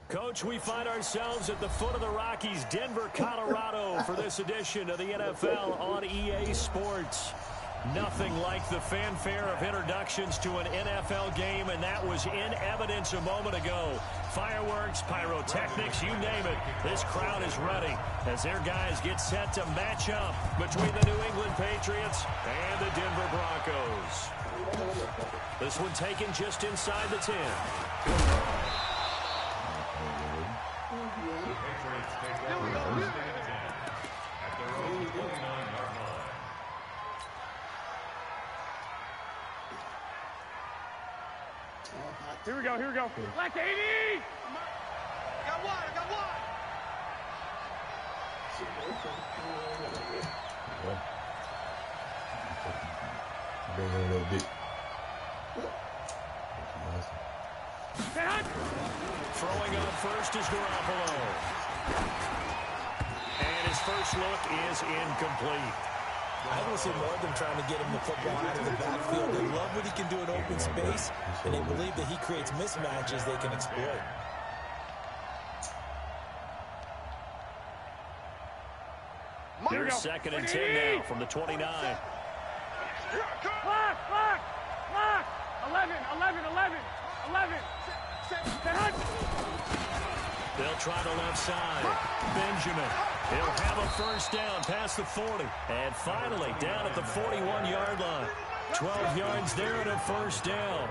Coach, we find ourselves at the foot of the Rockies, Denver, Colorado, for this edition of the NFL on EA Sports. Nothing like the fanfare of introductions to an NFL game, and that was in evidence a moment ago. Fireworks, pyrotechnics, you name it. This crowd is ready as their guys get set to match up between the New England Patriots and the Denver Broncos. This one taken just inside the 10. Here we go, here we go. Black 80! I got one, I got one! Throwing on first is Garoppolo. And his first look is incomplete. I don't see more of them trying to get him the football out of the backfield. They love what he can do in open space, and they believe that he creates mismatches they can exploit. Here's 2nd and 10 now from the 29. Block! 11, 11, 11, 11. They'll try the left side. Benjamin. He'll have a first down past the 40. And finally down at the 41-yard line. 12 yards there and a first down.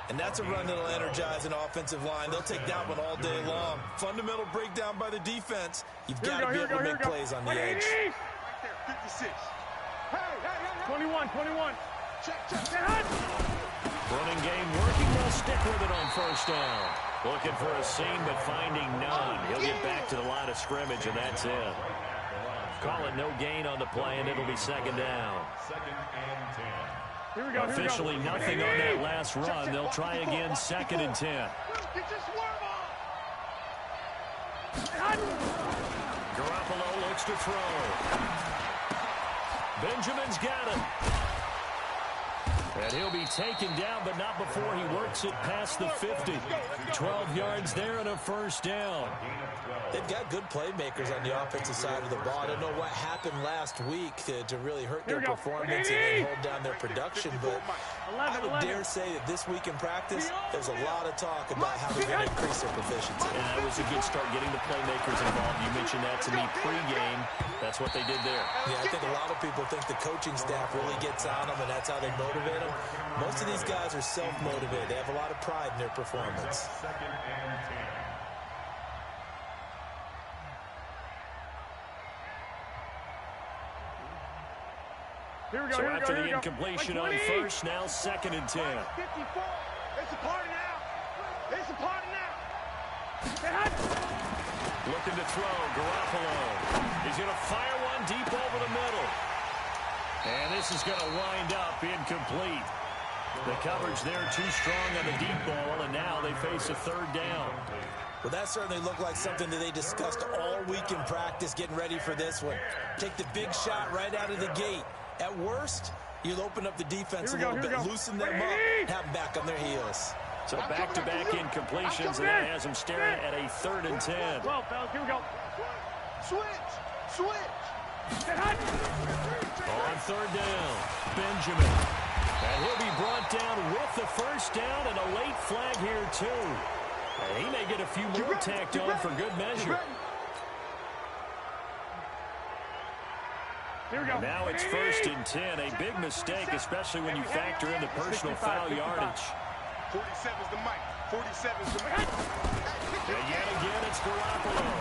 And that's a run that'll energize an offensive line. They'll take that one all day long. Fundamental breakdown by the defense. You've got to be able to make plays on the edge. 56. 21. Running game working. They'll stick with it on first down. Looking for a seam, but finding none. He'll get back to the line of scrimmage, and that's it. Call it no gain on the play, and it'll be 2nd down. Here we go. Officially nothing on that last run. They'll try again, 2nd and 10. Garoppolo looks to throw. Benjamin's got it. And he'll be taken down, but not before he works it past the 50. 12 yards there and a first down. They've got good playmakers on the offensive side of the ball. I don't know what happened last week to really hurt their performance and hold down their production, but I would dare say that this week in practice, there's a lot of talk about how they're going to increase their proficiency. And that was a good start, getting the playmakers involved. You mentioned that to me pregame. That's what they did there. Yeah, I think a lot of people think the coaching staff really gets on them, and that's how they motivate them. Most of these guys are self-motivated. They have a lot of pride in their performance. Here we go, so here we after go, the incompletion on first, now 2nd and 10. 54. It's a party now. It's a party now. Looking to throw, Garoppolo. He's going to fire one deep over the middle. And this is going to wind up incomplete. The coverage there too strong on the deep ball, and now they face a 3rd down. Well, that certainly looked like something that they discussed all week in practice, getting ready for this one. Take the big shot right out of the gate. At worst, you'll open up the defense a little bit, loosen them up, have them back on their heels. So back-to-back incompletions, and that has them staring at a 3rd and 10. Well, fellas, here we go. Switch. On 3rd down, Benjamin. And he'll be brought down with the first down and a late flag here, too. And he may get a few more tacked on for good measure. Here we go. Now it's 1st and 10. A big mistake, especially when you factor in the personal foul yardage. 47's the mic. 47's the mic. And yet again, it's Garoppolo.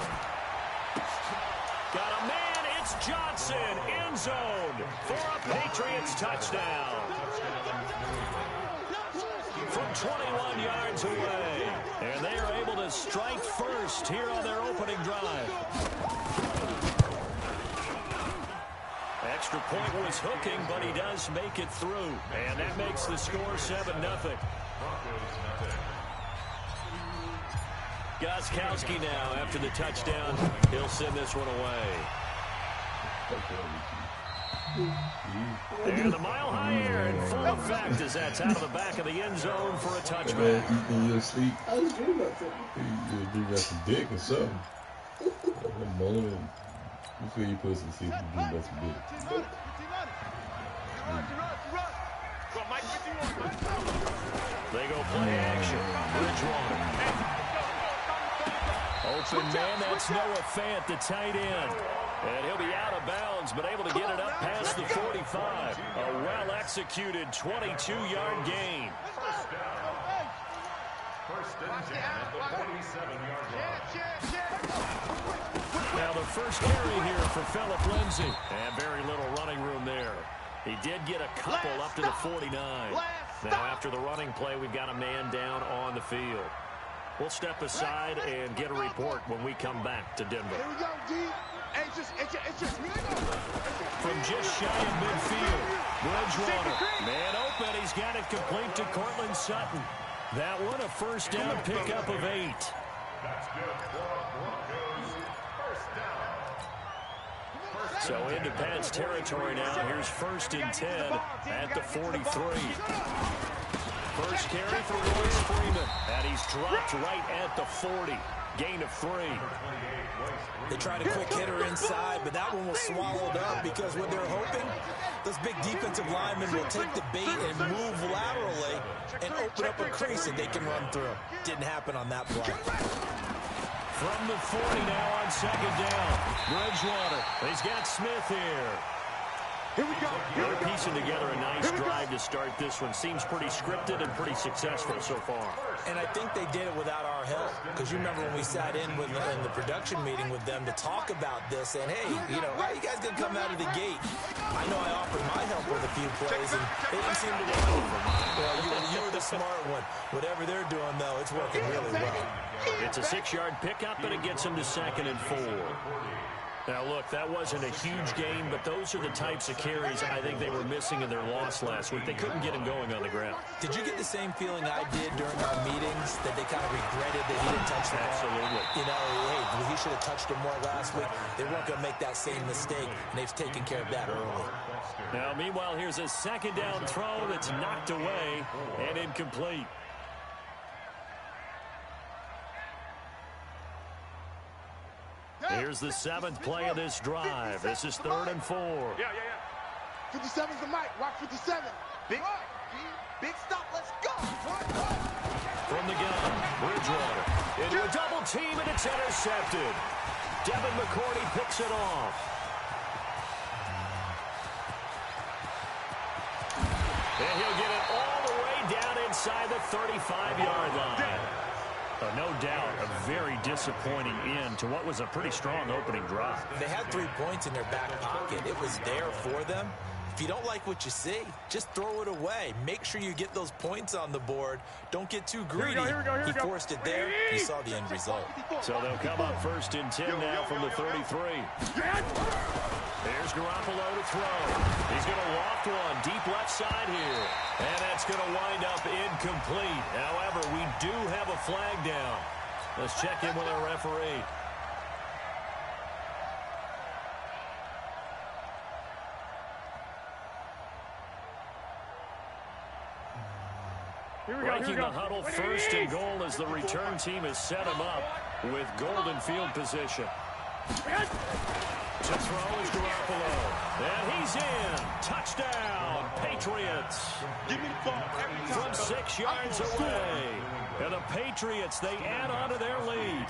Got a man. It's Johnson. End zone for a Patriots touchdown. From 21 yards away. And they are able to strike first here on their opening drive. Extra point was hooking, but he does make it through. And that makes the score 7-0. Gostkowski now after the touchdown. He'll send this one away. And the mile-high air in full effect as that's out of the back of the end zone for a touchback. In your sleep. I was dreaming about something. You dream about some dick or something. Moaning. You feel your pussy see if you dream about some dick. They go play action. Bridgewater. Open man, that's Noah Fant, the tight end. And he'll be out of bounds, but able to get it up past the 45. A well-executed 22-yard gain. First and 10 at the 47-yard line. Now the first carry here for Phillip Lindsay. And very little running room there. He did get a couple up to the 49. Now after the running play, we've got a man down on the field. We'll step aside and get a report when we come back to Denver. Here we go, D. From just shy of midfield, Bridgewater, man open, he's got it complete to Cortland Sutton. That one a first down pickup of 8. That's good for Broncos. First down. So into Pat's territory now. Here's first and 10 at the 43. First carry for Royce Freeman, and he's dropped right at the 40. Gain of 3. They tried a quick hitter inside, but that one was swallowed up because what they're hoping, those big defensive linemen will take the bait and move laterally and open up a crease that they can run through. Didn't happen on that play. From the 40 now on second down. Bridgewater, he's got Smith here. Here we go. They're piecing together a nice drive to start this one. Seems pretty scripted and pretty successful so far. And I think they did it without our help. Because you remember when we sat in the production meeting with them to talk about this, and hey, you know, how are you guys going to come out of the gate? I know I offered my help with a few plays, and they didn't seem to want to for mine. Well, you were the smart one. Whatever they're doing, though, it's working really well. It's a 6-yard pickup, and it gets them to 2nd and 4. Now, look, that wasn't a huge game, but those are the types of carries I think they were missing in their loss last week. They couldn't get him going on the ground. Did you get the same feeling I did during our meetings, that they kind of regretted that he didn't touch the ball? Absolutely. You know, hey, he should have touched him more last week. They weren't going to make that same mistake, and they've taken care of that early. Now, meanwhile, here's a second down throw that's knocked away and incomplete. Here's the 7th play of this drive. This is 3rd and 4. Yeah. 57's the mic. Watch 57. Big stop. Let's go. From the gun, Bridgewater into a double team, and it's intercepted. Devin McCourty picks it off. And he'll get it all the way down inside the 35-yard line. No doubt a very disappointing end to what was a pretty strong opening drive. They had 3 points in their back pocket. It was there for them. If you don't like what you see, just throw it away. Make sure you get those points on the board. Don't get too greedy. He forced it there. You saw the end result. So they'll come up 1st and 10 now from the 33. There's Garoppolo to throw. He's going to loft one deep left side here. And that's going to wind up incomplete. However, we do have a flag down. Let's check in with our referee. Breaking the huddle, 1st and goal as the return team has set him up with golden field position. To throw is Garoppolo. And he's in. Touchdown, Patriots. Give me the ball every time. From 6 yards away. And the Patriots, they add on to their lead.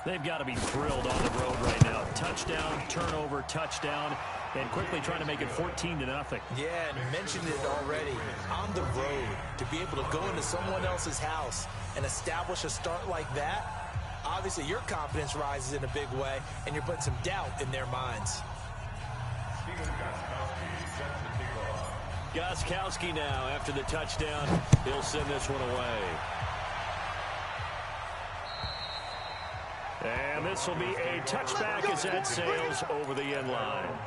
They've got to be thrilled on the road right now. Touchdown, turnover, touchdown, and quickly trying to make it 14-0. Yeah, and you mentioned it already. On the road, to be able to go into someone else's house and establish a start like that, obviously your confidence rises in a big way, and you're putting some doubt in their minds. Gostkowski now after the touchdown. He'll send this one away. And this will be a touchback as that sails over the end line.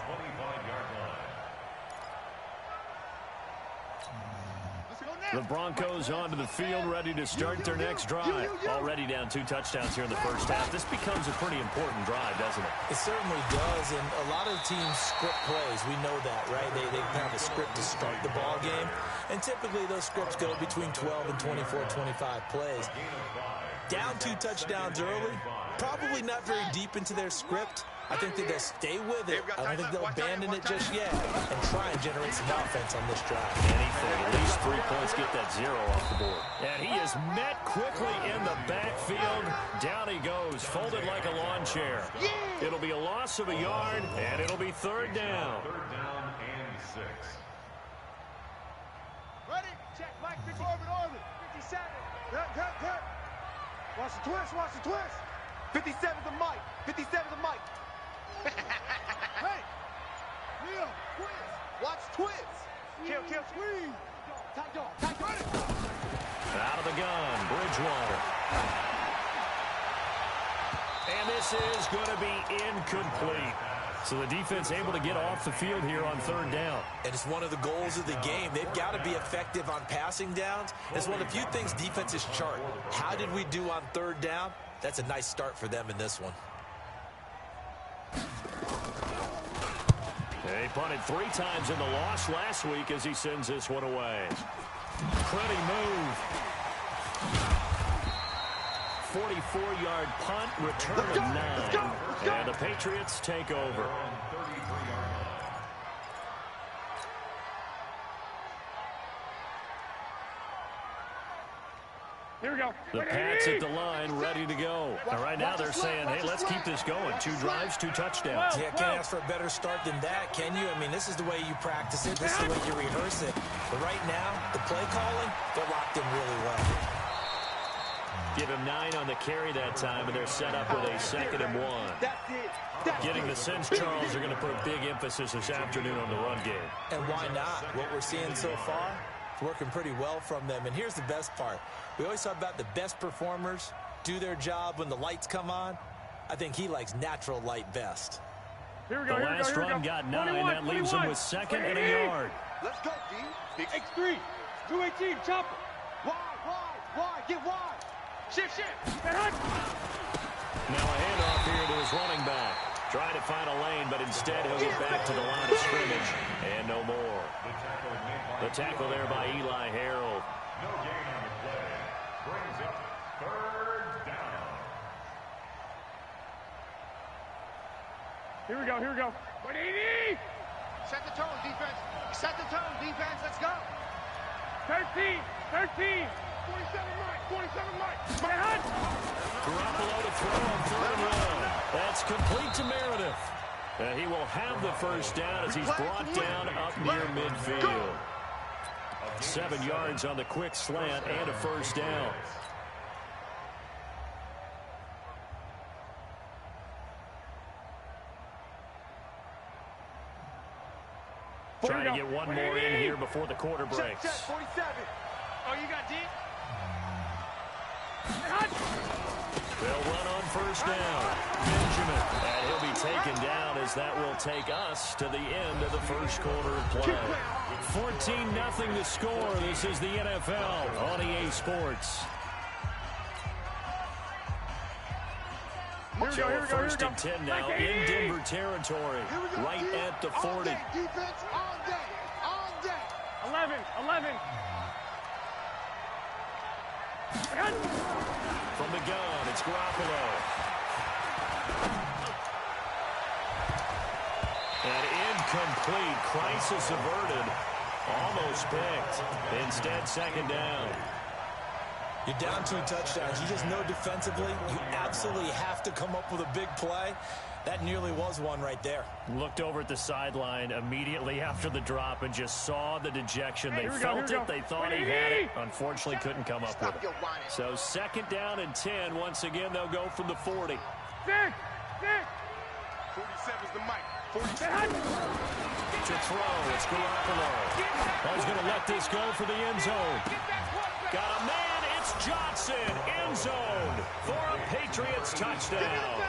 The Broncos onto the field, ready to start their next drive. Already down 2 touchdowns here in the first half. This becomes a pretty important drive, doesn't it? It certainly does, and a lot of teams script plays. We know that, right? They have a script to start the ball game, and typically those scripts go between 12 and 24, 25 plays. Down 2 touchdowns early, probably not very deep into their script. I think that they'll stay with it. I don't think they'll abandon it just yet and try and generate some offense on this drive. Anything, at least 3 points, get that 0 off the board. And he is met quickly in the backfield. Down he goes, folded like a lawn chair. It'll be a loss of a yard, and it'll be 3rd down. 3rd down and 6. Ready? Check, Mike, 50. Orbit. 57. Cut. Watch the twist. 57 to Mike. 57 to Mike. Hey! Neil, twist! Watch twist! Kill, squeeze! Tight dog! Out of the gun, Bridgewater. And this is going to be incomplete. So the defense able to get off the field here on 3rd down. And it's one of the goals of the game. They've got to be effective on passing downs. It's one of the few things defenses chart. How did we do on 3rd down? That's a nice start for them in this one. He punted 3 times in the loss last week as he sends this one away. Pretty move. 44-yard punt, return of 9. And the Patriots take over. Here we go. The Pats at the line, ready to go. And right now they're saying, hey, let's keep this going. 2 drives, 2 touchdowns. Yeah, can't ask for a better start than that, can you? I mean, this is the way you practice it. This is the way you rehearse it. But right now, the play calling, they're locked in really well. Give him 9 on the carry that time, and they're set up with a 2nd and 1. Getting the sense, Charles, they're going to put a big emphasis this afternoon on the run game. And why not? What we're seeing so far, it's working pretty well from them. And here's the best part. We always talk about the best performers do their job when the lights come on. I think he likes natural light best. The last run got 9. That leaves him with 2nd and a yard. Let's go, D. X3. 218. Chopper. Wide. Get wide. Shift. Now a handoff here to his running back. Trying to find a lane, but instead he'll get back to the line of scrimmage. And no more. The tackle there by Eli Harold. No gain on the play. Brings up 3rd down. Here we go. 180. Set the tone, defense. Let's go. 13. 47 Mike. Garoppolo to throw on 3rd and 1. That's complete to Meredith. He will have the first down as he's brought down up near midfield. 7 yards on the quick slant and a first down. Trying to get one more in here before the quarter breaks. Check, 47. Oh, you got D? They'll run on first down. Benjamin. And he'll be taken down as that will take us to the end of the first quarter of play. 14-0 to score. This is the NFL on EA Sports. So a 1st and 10 now in Denver territory. Right at the 40. Defense all day. 11. From the gun, it's Garoppolo. And incomplete. Crisis averted. Almost picked. Instead, 2nd down. You're down 2 touchdowns. You just know defensively you absolutely have to come up with a big play. That nearly was one right there. Looked over at the sideline immediately after the drop and just saw the dejection. They felt it. They thought he had it. Unfortunately, couldn't come up with it. So 2nd down and 10. Once again, they'll go from the 40. 47's the mic. 47. To throw, it's Garoppolo. He's going to let this go for the end zone. Got a man. It's Johnson. End zone for a Patriots touchdown.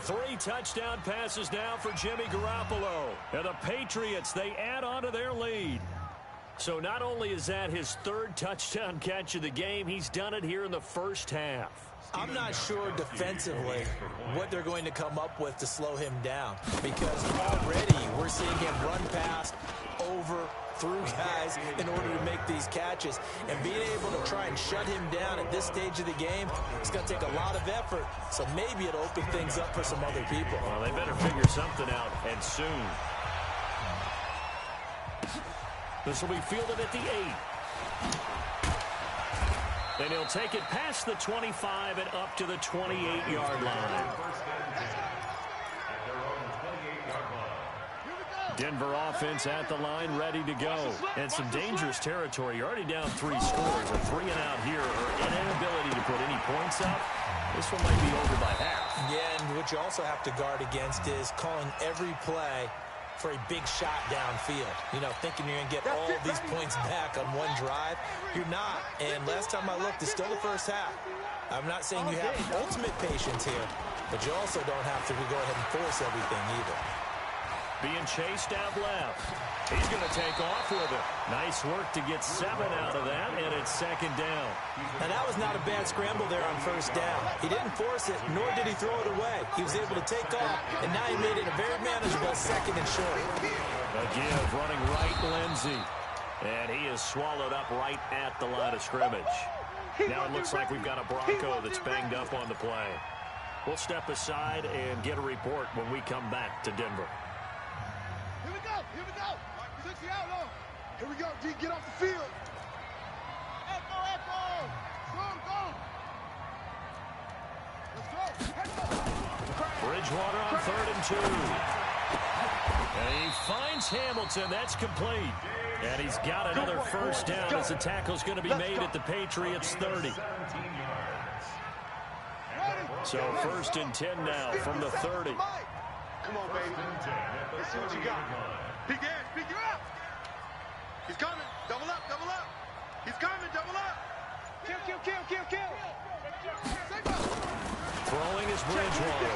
3 touchdown passes now for Jimmy Garoppolo. And the Patriots, they add on to their lead. So not only is that his third touchdown catch of the game, he's done it here in the first half. I'm not sure defensively what they're going to come up with to slow him down, because already we're seeing him run past, over, through guys in order to make these catches. And being able to try and shut him down at this stage of the game, it's going to take a lot of effort. So maybe it'll open things up for some other people. Well, they better figure something out, and soon. This will be fielded at the 8. And he'll take it past the 25 and up to the 28-yard line. Denver offense at the line, ready to go. And some dangerous territory. You're already down 3 scores. A 3 and out here, or an inability to put any points up. This one might be over by half. Yeah, and what you also have to guard against is calling every play for a big shot downfield. You know, thinking you're going to get all these points back on one drive. You're not. And last time I looked, it's still the first half. I'm not saying you have ultimate patience here, but you also don't have to go ahead and force everything either. Being chased out left. He's going to take off with it. Nice work to get 7 out of that, and it's second down. Now, that was not a bad scramble there on first down. He didn't force it, nor did he throw it away. He was able to take off, and now he made it a very manageable second and short. A give running right, Lindsey. And he is swallowed up right at the line of scrimmage. Now it looks like we've got a Bronco that's banged up on the play. We'll step aside and get a report when we come back to Denver. Here we go. Here we go. Here we go. D, get off the field. Echo. Go. Let's go. Bridgewater on 3rd and 2. And he finds Hamilton. That's complete. And he's got another first down as the tackle's going to be made at the Patriots 30. So 1st and 10 now from the 30. Come on, baby. Let's see what you got. Big ass, pick you up. He's coming. Double up. He's coming. Double up. Kill. Throwing is Bridgewater.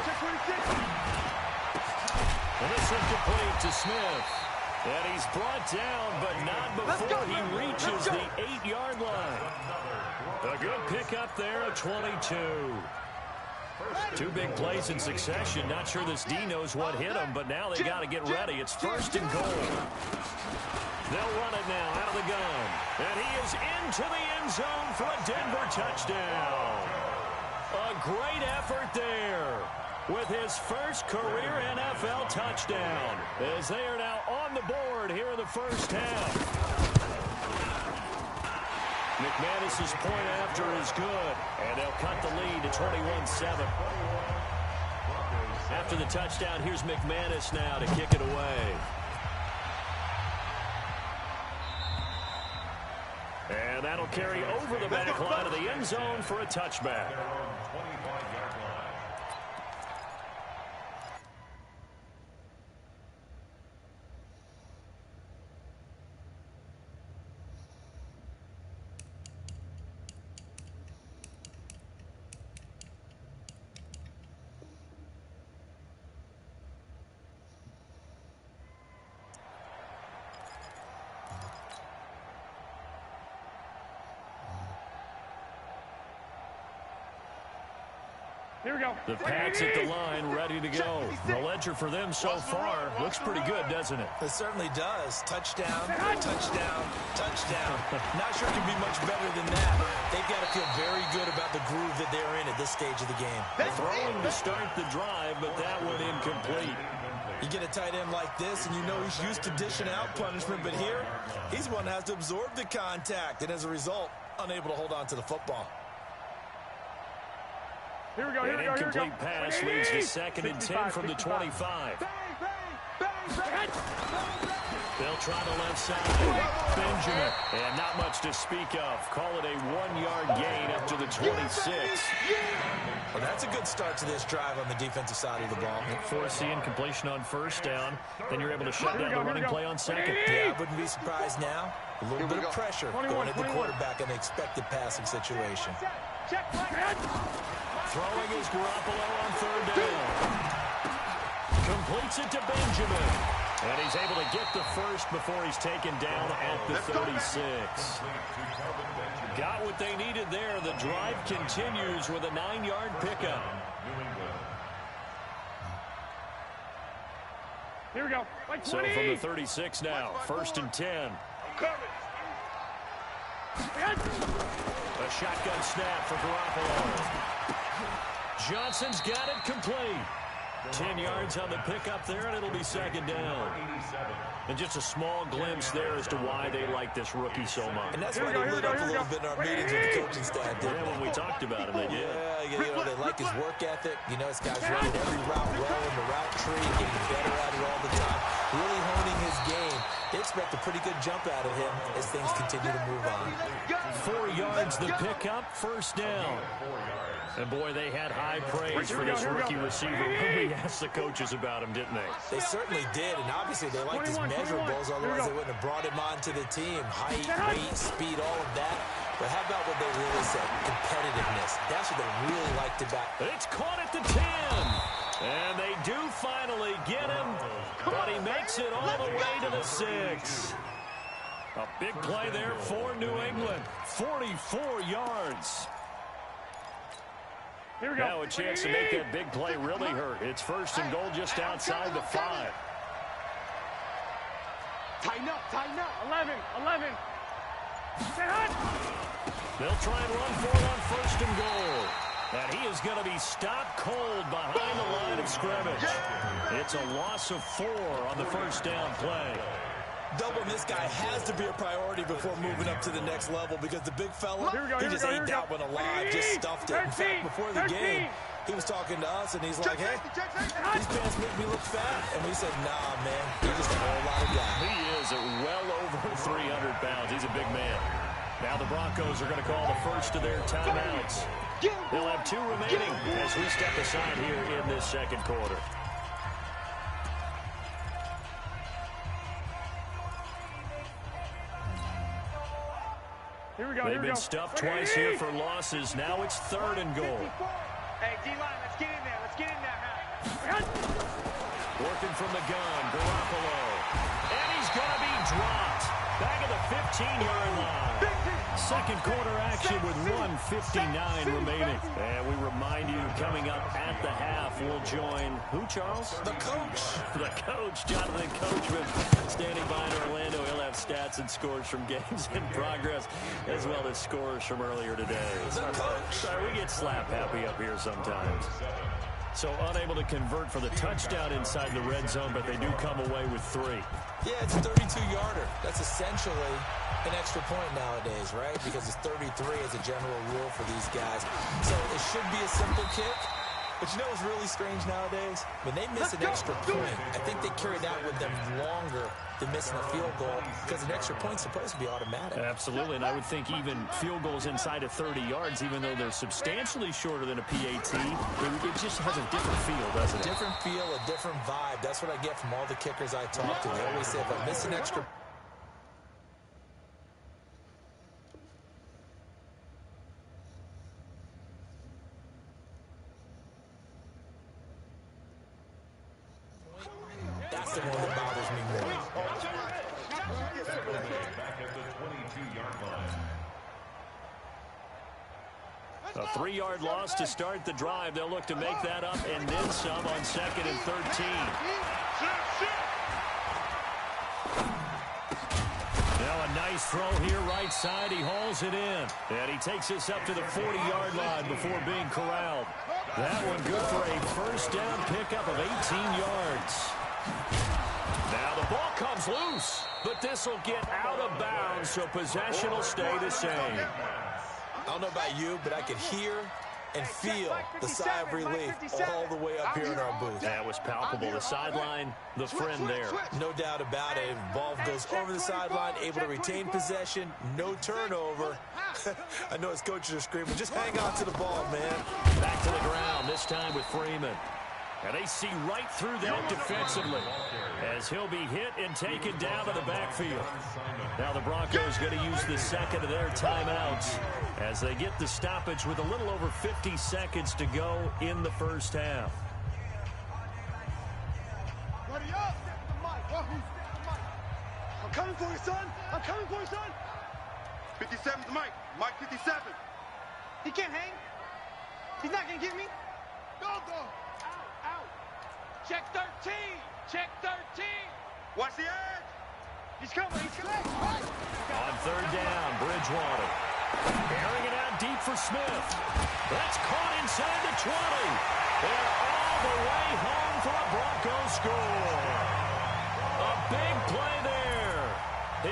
And this is complete to Smith. And he's brought down, but not before he reaches the 8-yard line. A good pickup there at 22. 2 big plays in succession. Not sure this D knows what hit him, but now they got to get ready. It's 1st and goal. They'll run it now out of the gun. And he is into the end zone for a Denver touchdown. A great effort there with his first career NFL touchdown, as they are now on the board here in the first half. McManus's point after is good, and they'll cut the lead to 21-7. After the touchdown, here's McManus now to kick it away. And that'll carry over the back line of the end zone for a touchback. Here we go. The Pats at the line, ready to go. The ledger for them so far looks pretty good, doesn't it? It certainly does. Touchdown. Not sure it can be much better than that. They've got to feel very good about the groove that they're in at this stage of the game. Throwing to start the drive, but that one incomplete. You get a tight end like this, and you know he's used to dishing out punishment, but here, he's one that has to absorb the contact, and as a result, unable to hold on to the football. Here we go. An incomplete pass leads to 2nd and 10 from the 25. They'll try the left side. Benjamin. And not much to speak of. Call it a 1-yard gain up to the 26. Well, that's a good start to this drive on the defensive side of the ball. Force the incompletion on 1st down. Then you're able to shut down the running play on 2nd. Yeah, I wouldn't be surprised now. A little bit of pressure going at the quarterback in an expected passing situation. Throwing is Garoppolo on 3rd down. Completes it to Benjamin. And he's able to get the first before he's taken down at the 36. Got what they needed there. The drive continues with a 9-yard pickup. Here we go. Like so from the 36 now, 1st and 10. A shotgun snap for Garoppolo. Johnson's got it complete. 10 yards on the pickup there, and it'll be 2nd down. And just a small glimpse there as to why they like this rookie so much. And that's why they lit up a little bit in our meetings with the coaching staff, didn't they? When we talked about him, they did. Yeah, they like his work ethic. You know, this guy's running every route well in the route tree, getting better at it all the time, really honing his game. They expect a pretty good jump out of him as things continue to move on. 4 yards the pickup, 1st down. And, boy, they had high praise for this rookie receiver when we asked the coaches about him, didn't they? They certainly did, and obviously they liked his measurables, otherwise they wouldn't have brought him onto the team. Height, weight, speed, all of that. But how about what they really said? Competitiveness. That's what they really liked about. It's caught at the 10. And they do finally get him, but he makes it all the way to the 6. A big play there for New England. 44 yards. Here we go. Now a chance to make that big play really hurt. It's 1st and goal just outside the 5. Tighten up, tighten up. 11. They'll try and run for it on 1st and goal. And he is going to be stopped cold behind the line of scrimmage. It's a loss of 4 on the 1st down play. Doubling this guy has to be a priority before moving up to the next level because the big fella, he just ate that one alive, just stuffed it. In fact, before the game, he was talking to us, and he's like, hey, these pants make me look fat. And we said, nah, man, he's just a whole lot of guy. He is well over 300 pounds. He's a big man. Now the Broncos are going to call the first of their timeouts. They'll have 2 remaining as we step aside here in this 2nd quarter. Here we go. They've been stuffed twice here for losses. Now it's 3rd and goal. Hey, D-line, let's get in there. Let's get in there, man. Working from the gun, Garoppolo. And he's going to be dropped. Back at the 15-yard line. 2nd quarter action with 1:59 remaining. And we remind you, coming up at the half, we'll join who, Charles? The coach. The coach, Jonathan Coachman, standing by in Orlando. He'll have stats and scores from games in progress, as well as scores from earlier today. Sorry, we get slap happy up here sometimes. So unable to convert for the touchdown inside the red zone, but they do come away with 3. Yeah, it's a 32-yarder. That's essentially an extra point nowadays, right? Because it's 33 as a general rule for these guys. So it should be a simple kick. But you know what's really strange nowadays? When they miss an extra point, I think they carry that with them longer than missing a field goal because an extra point's supposed to be automatic. Absolutely, and I would think even field goals inside of 30 yards, even though they're substantially shorter than a PAT, it just has a different feel, doesn't it? A different feel, a different vibe. That's what I get from all the kickers I talk to. They always say, if I miss an extra that's the one that bothers me more. Back at the 22-yard line. A 3-yard loss to start the drive. They'll look to make that up and then some on 2nd and 13. Now a nice throw here right side. He hauls it in. And he takes us up to the 40-yard line before being corralled. That one good for a 1st down pickup of 18 yards. Now the ball comes loose, but this will get out of bounds, so possession will stay the same. I don't know about you, but I could hear and feel the sigh of relief all the way up here in our booth. That was palpable. The sideline, the friend there. No doubt about it. Ball goes over the sideline, able to retain possession, no turnover. I know his coaches are screaming, just hang on to the ball, man. Back to the ground, this time with Freeman. And they see right through that defensively as he'll be hit and taken down to the backfield. Now the Broncos going to use the 2nd of their timeouts as they get the stoppage with a little over 50 seconds to go in the 1st half. Ready up. coming for you, son. I'm coming for you, son. 57's Mike. Mike 57. He can't hang. He's not going to get me. Go, go. Out. Check 13. Check 13. Watch the edge. He's coming. On third down, Bridgewater. Airing it out deep for Smith. That's caught inside the 20. They're all the way home for a Broncos score. A big play there.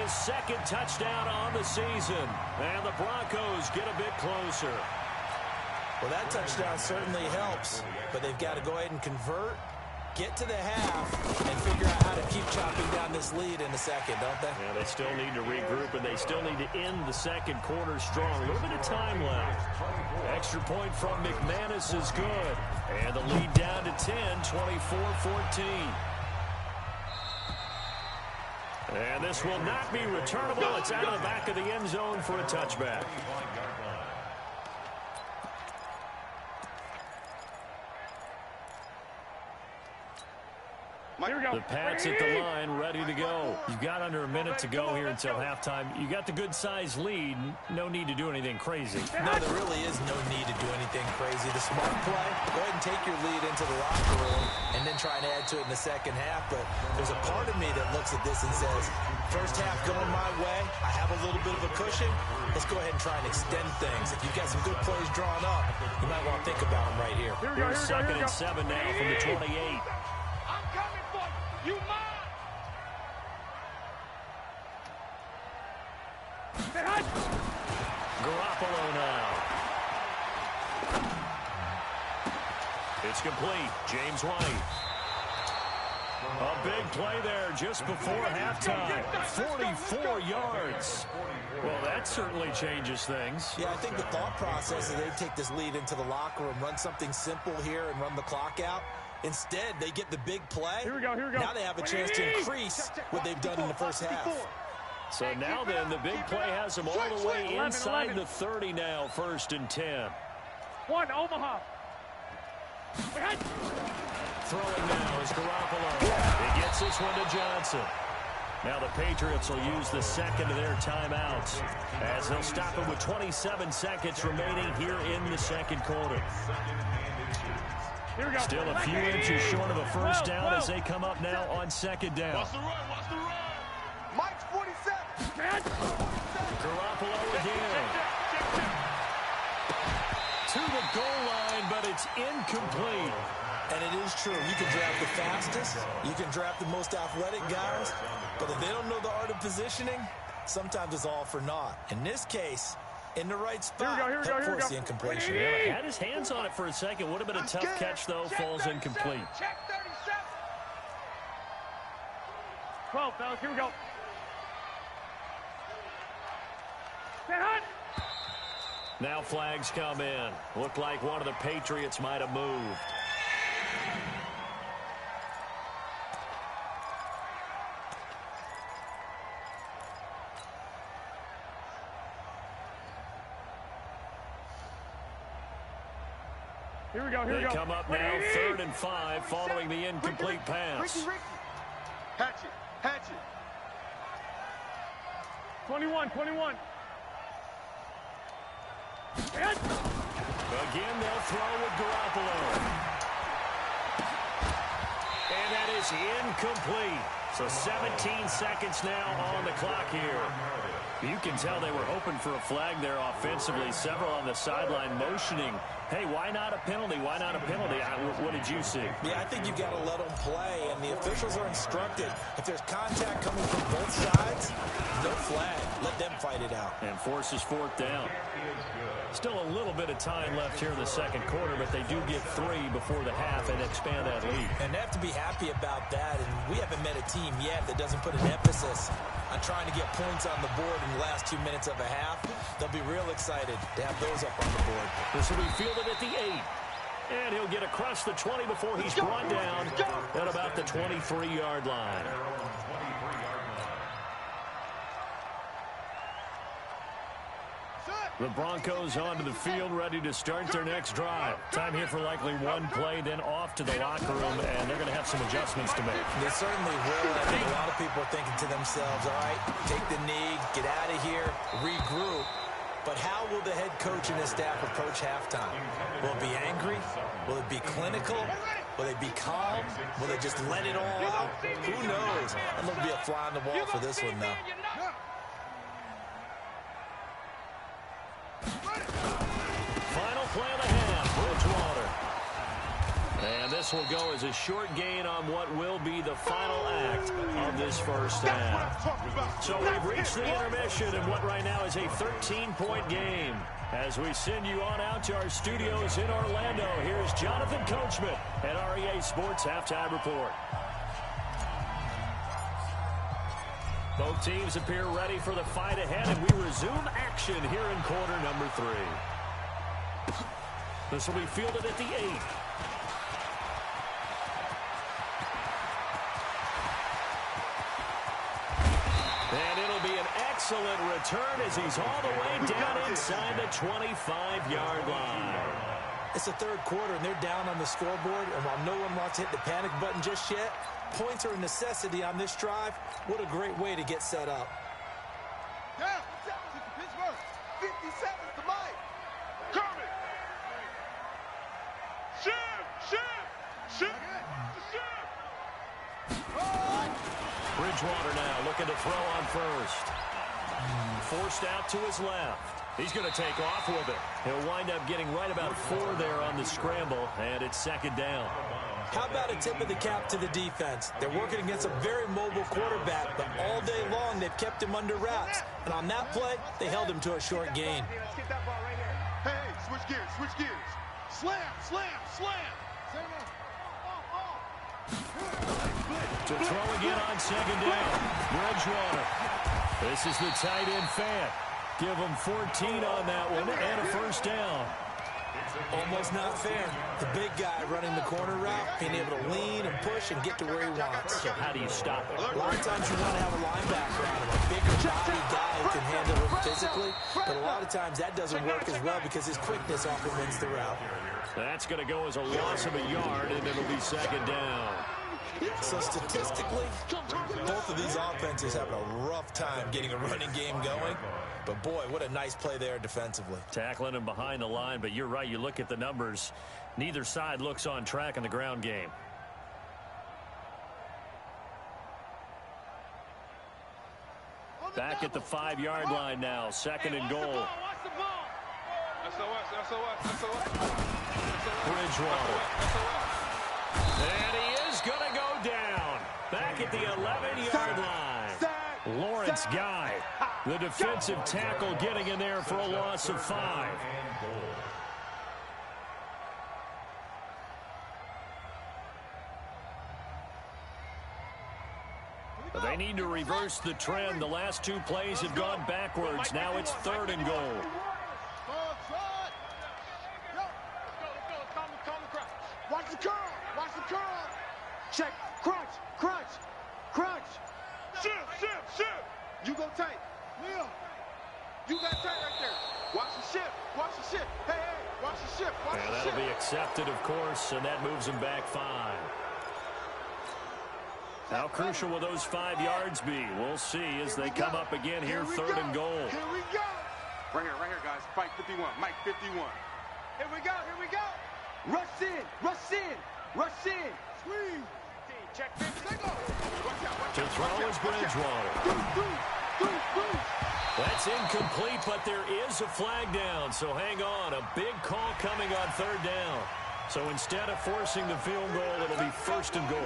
His second touchdown on the season. And the Broncos get a bit closer. Well, that touchdown certainly helps, but they've got to go ahead and convert, get to the half, and figure out how to keep chopping down this lead in the second, don't they? Yeah, they still need to regroup, and they still need to end the second quarter strong. A little bit of time left. Extra point from McManus is good. And the lead down to 10, 24-14. And this will not be returnable. It's out of the back of the end zone for a touchback. Here we go. The Pats at the line, ready to go. You've got under a minute to go here until halftime. You got the good-sized lead. No need to do anything crazy. No, there really is no need to do anything crazy. The smart play, go ahead and take your lead into the locker room and then try and add to it in the second half. But there's a part of me that looks at this and says, first half going my way, I have a little bit of a cushion. Let's go ahead and try and extend things. If you've got some good plays drawn up, you might want to think about them right here. Here's second and 7 now from the 28. You mine! Garoppolo now. It's complete. James White. A big play there just before halftime. 44 yards. Well, that certainly changes things. Yeah, I think the thought process is they take this lead into the locker room, run something simple here and run the clock out. Instead, they get the big play. Here we go. Now they have a chance to increase what they've done in the first half. So now then, the big play has them all the way inside the 30 now, 1st and 10. One, Omaha. Throwing now is Garoppolo. He gets this one to Johnson. Now the Patriots will use the second of their timeouts as they'll stop it with 27 seconds remaining here in the second quarter. Here we go. Still a few inches short of a first down as they come up now on second down. Watch the run. Mike's 47. Garoppolo again. To the goal line, but it's incomplete. And it is true. You can draft the fastest. You can draft the most athletic guys. But if they don't know the art of positioning, sometimes it's all for naught. In this case, in the right spot, help force the incompletion. Yeah, had his hands on it for a second. Would have been a tough catch, though. Falls incomplete. Check 37. 12, fellas. Here we go. Stay hot. Now flags come in. Looked like one of the Patriots might have moved. Here we go. They come up now, 3rd and 5, following the incomplete pass. Ricky. Hatchet. 21. Again, they'll throw with Garoppolo. And that is incomplete. So 17 seconds now on the clock here. You can tell they were hoping for a flag there offensively. Several on the sideline motioning, hey, why not a penalty? Why not a penalty? What did you see? Yeah, I think you've got to let them play, and the officials are instructed. If there's contact coming from both sides, no flag. Let them fight it out. And forces 4th down. Still a little bit of time left here in the second quarter, but they do get 3 before the half and expand that lead. And they have to be happy about that, and we haven't met a team yet that doesn't put an emphasis on trying to get points on the board in the last 2 minutes of a half. They'll be real excited to have those up on the board. This will be fielded at the 8. And he'll get across the 20 before he's brought down at about the 23-yard line. Set. The Broncos onto the field, ready to start their next drive. Time here for likely one play, then off to the locker room, and they're going to have some adjustments to make. They certainly will. I think a lot of people are thinking to themselves, all right, take the knee, get out of here, regroup. But how will the head coach and his staff approach halftime? Will it be angry? Will it be clinical? Will they be calm? Will they just let it all out? Who knows? I'm going to be a fly on the wall for this one, though. Final play of the half, Bridgewater. And this will go as a short gain on what will be the final act of this first half. So we've reached the intermission in what right now is a 13-point game. As we send you on out to our studios in Orlando, here's Jonathan Coachman at REA Sports Halftime Report. Both teams appear ready for the fight ahead, and we resume action here in quarter number 3. This will be fielded at the 8. And it'll be an excellent return as he's all the way down inside the 25-yard line. It's the third quarter, and they're down on the scoreboard. And while no one wants to hit the panic button just yet, points are a necessity on this drive. What a great way to get set up. Down. Pittsburgh. 57's the mic. Coming. Shift. Bridgewater now looking to throw on first. Forced out to his left. He's going to take off with it. He'll wind up getting right about 4 there on the scramble, and it's second down. How about a tip of the cap to the defense? They're working against a very mobile quarterback, but all day long they've kept him under wraps. And on that play, they held him to a short gain. Let's get that ball right here. Hey, switch gears. Slam. To throw again on second down. Bridgewater. This is the tight end fan. Give him 14 on that one and a first down. Almost not fair. The big guy running the corner route, being able to lean and push and get to where he wants. So how do you stop it? A lot of times you want to have a linebacker on him, a bigger body guy who can handle him physically, but a lot of times that doesn't work as well because his quickness often wins the route. That's going to go as a loss of a yard, and it'll be second down. So statistically, both of these offenses have a rough time getting a running game going. But boy, what a nice play there defensively. Tackling him behind the line, but you're right. You look at the numbers. Neither side looks on track in the ground game. Back at the 5-yard line now. Second and goal. Bridgewater. And he is going to go down. Back at the 11-yard line. Lawrence Guy, the defensive tackle, getting in there for a loss of 5. They need to reverse the trend. The last 2 plays have gone backwards. Now it's third and goal. Watch the curl. Check. Crunch. Shift. You go tight. Leo. You got tight right there. Watch the shift. Hey, watch the shift. And that'll be accepted, of course, and that moves him back 5. How crucial will those 5 yards be? We'll see as they come up again here, third and goal. Here we go. Right here, guys. Fight 51. Mike 51. Here we go. Rush in. Squeeze. Check. To throw is Bridgewater. That's incomplete, but there is a flag down, so hang on. A big call coming on third down. So instead of forcing the field goal, it'll be first and goal.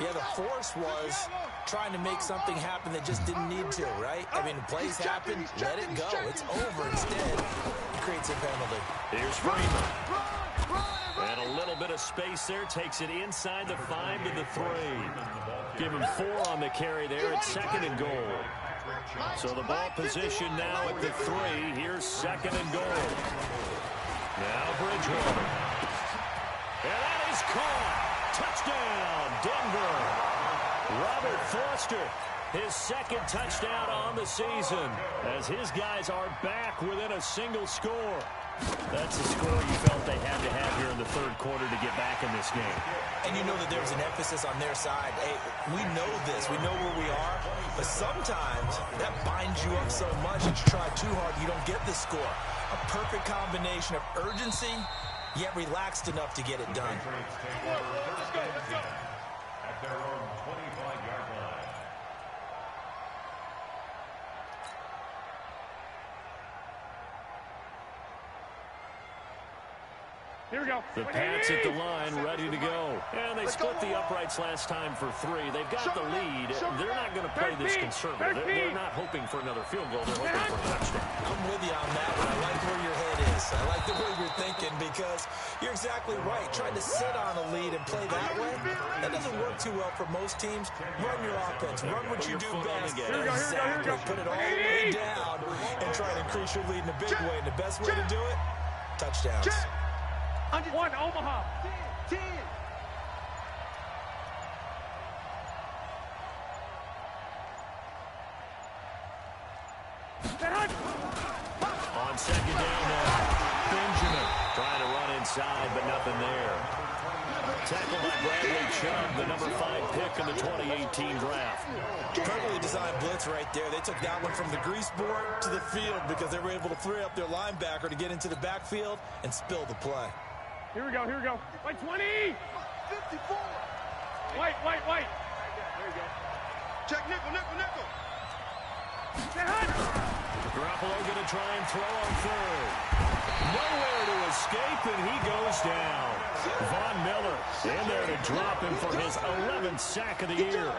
Yeah, the force was trying to make something happen that just didn't need to, right? I mean, plays happen, let it go. It's over. Instead, it creates a penalty. Here's Freeman. And a little bit of space there. Takes it inside the 5 to the 3. Give him 4 on the carry there. It's second and goal. So the ball position now at the 3. Here's second and goal. Now Bridgewater. And that is caught. Touchdown, Denver. Robert Foster His second touchdown on the season as his guys are back within a single score. That's the score you felt they had to have here in the third quarter to get back in this game. And you know that there was an emphasis on their side. Hey, we know this. We know where we are. But sometimes that binds you up so much that you try too hard, you don't get the score. A perfect combination of urgency, yet relaxed enough to get it done. Let's go. At their own 25-yard line. Here we go. The Pats at the line, ready to go. And they split the uprights last time for 3. They've got the lead. They're not going to play this conservative. They're not hoping for another field goal. They're hoping for a touchdown. I'm with you on that one. I like where your head is. I like the way you're thinking because you're exactly right. Trying to sit on a lead and play that way, that doesn't work too well for most teams. Run your offense. Run what you do best. Exactly. Put it all the way down and try to increase your lead in a big way. And the best way to do it, touchdowns. 1, Omaha. 10. On second down now, Benjamin trying to run inside, but nothing there. Tackled by Bradley Chubb, the number 5 pick in the 2018 draft. Perfectly designed blitz right there. They took that one from the grease board to the field because they were able to free up their linebacker to get into the backfield and spill the play. Here we go. White 20. 54. White. There you go. Check nickel. Garoppolo going to try and throw on third. Nowhere to escape, and he goes down. Von Miller in there to drop him for his 11th sack of the year.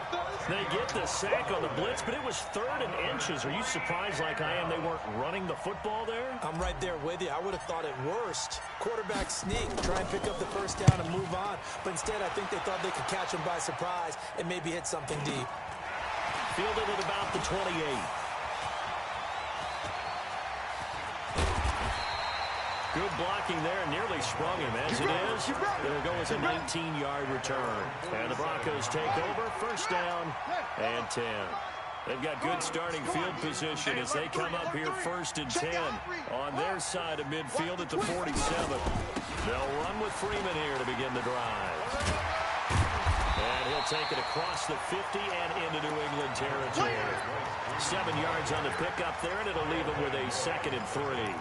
They get the sack on the blitz, but it was 3rd and inches. Are you surprised like I am they weren't running the football there? I'm right there with you. I would have thought at worst, quarterback sneak, try and pick up the first down and move on. But instead, I think they thought they could catch him by surprise and maybe hit something deep. Fielded at about the 28. Good blocking there, nearly sprung him. As it is, there goes a 19-yard return. And the Broncos take over, first down and 10. They've got good starting field position as they come up here 1st and 10 on their side of midfield at the 47. They'll run with Freeman here to begin the drive. And he'll take it across the 50 and into New England territory. 7 yards on the pickup there, and it'll leave him with a 2nd and 3.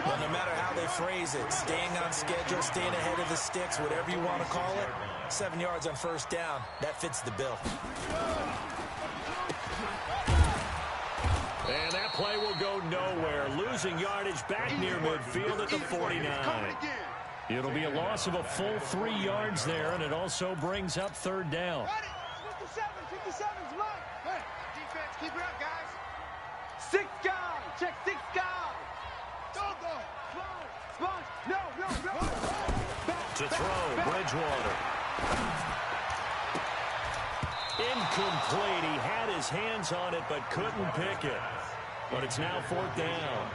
Well, no matter how they phrase it, staying on schedule, staying ahead of the sticks, whatever you want to call it, 7 yards on first down, that fits the bill. And that play will go nowhere. Losing yardage back near midfield at the 49. It'll be a loss of a full 3 yards there, and it also brings up 3rd down. 57's mine. Hey, defense, keep it up, guys. 6 guys. Check 6 guys. Go. Sponge. No. To throw, Bridgewater. Incomplete. He had his hands on it, but couldn't pick it. But it's now 4th down.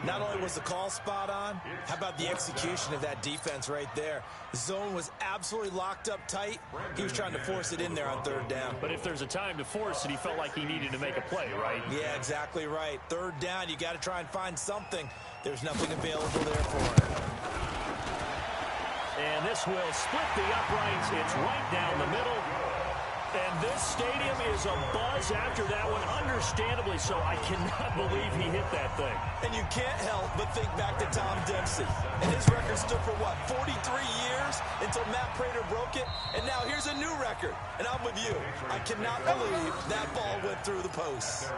Not only was the call spot on, how about the execution of that defense right there? The zone was absolutely locked up tight. He was trying to force it in there on 3rd down. But if there's a time to force it, he felt like he needed to make a play, right? Yeah, exactly right. 3rd down, you got to try and find something. There's nothing available there for him. And this will split the uprights. It's right down the middle. And this stadium is abuzz after that one, understandably so. I cannot believe he hit that thing. And you can't help but think back to Tom Dempsey. And his record stood for, 43 years until Matt Prater broke it. And now here's a new record. And I'm with you. I cannot believe that ball went through the posts.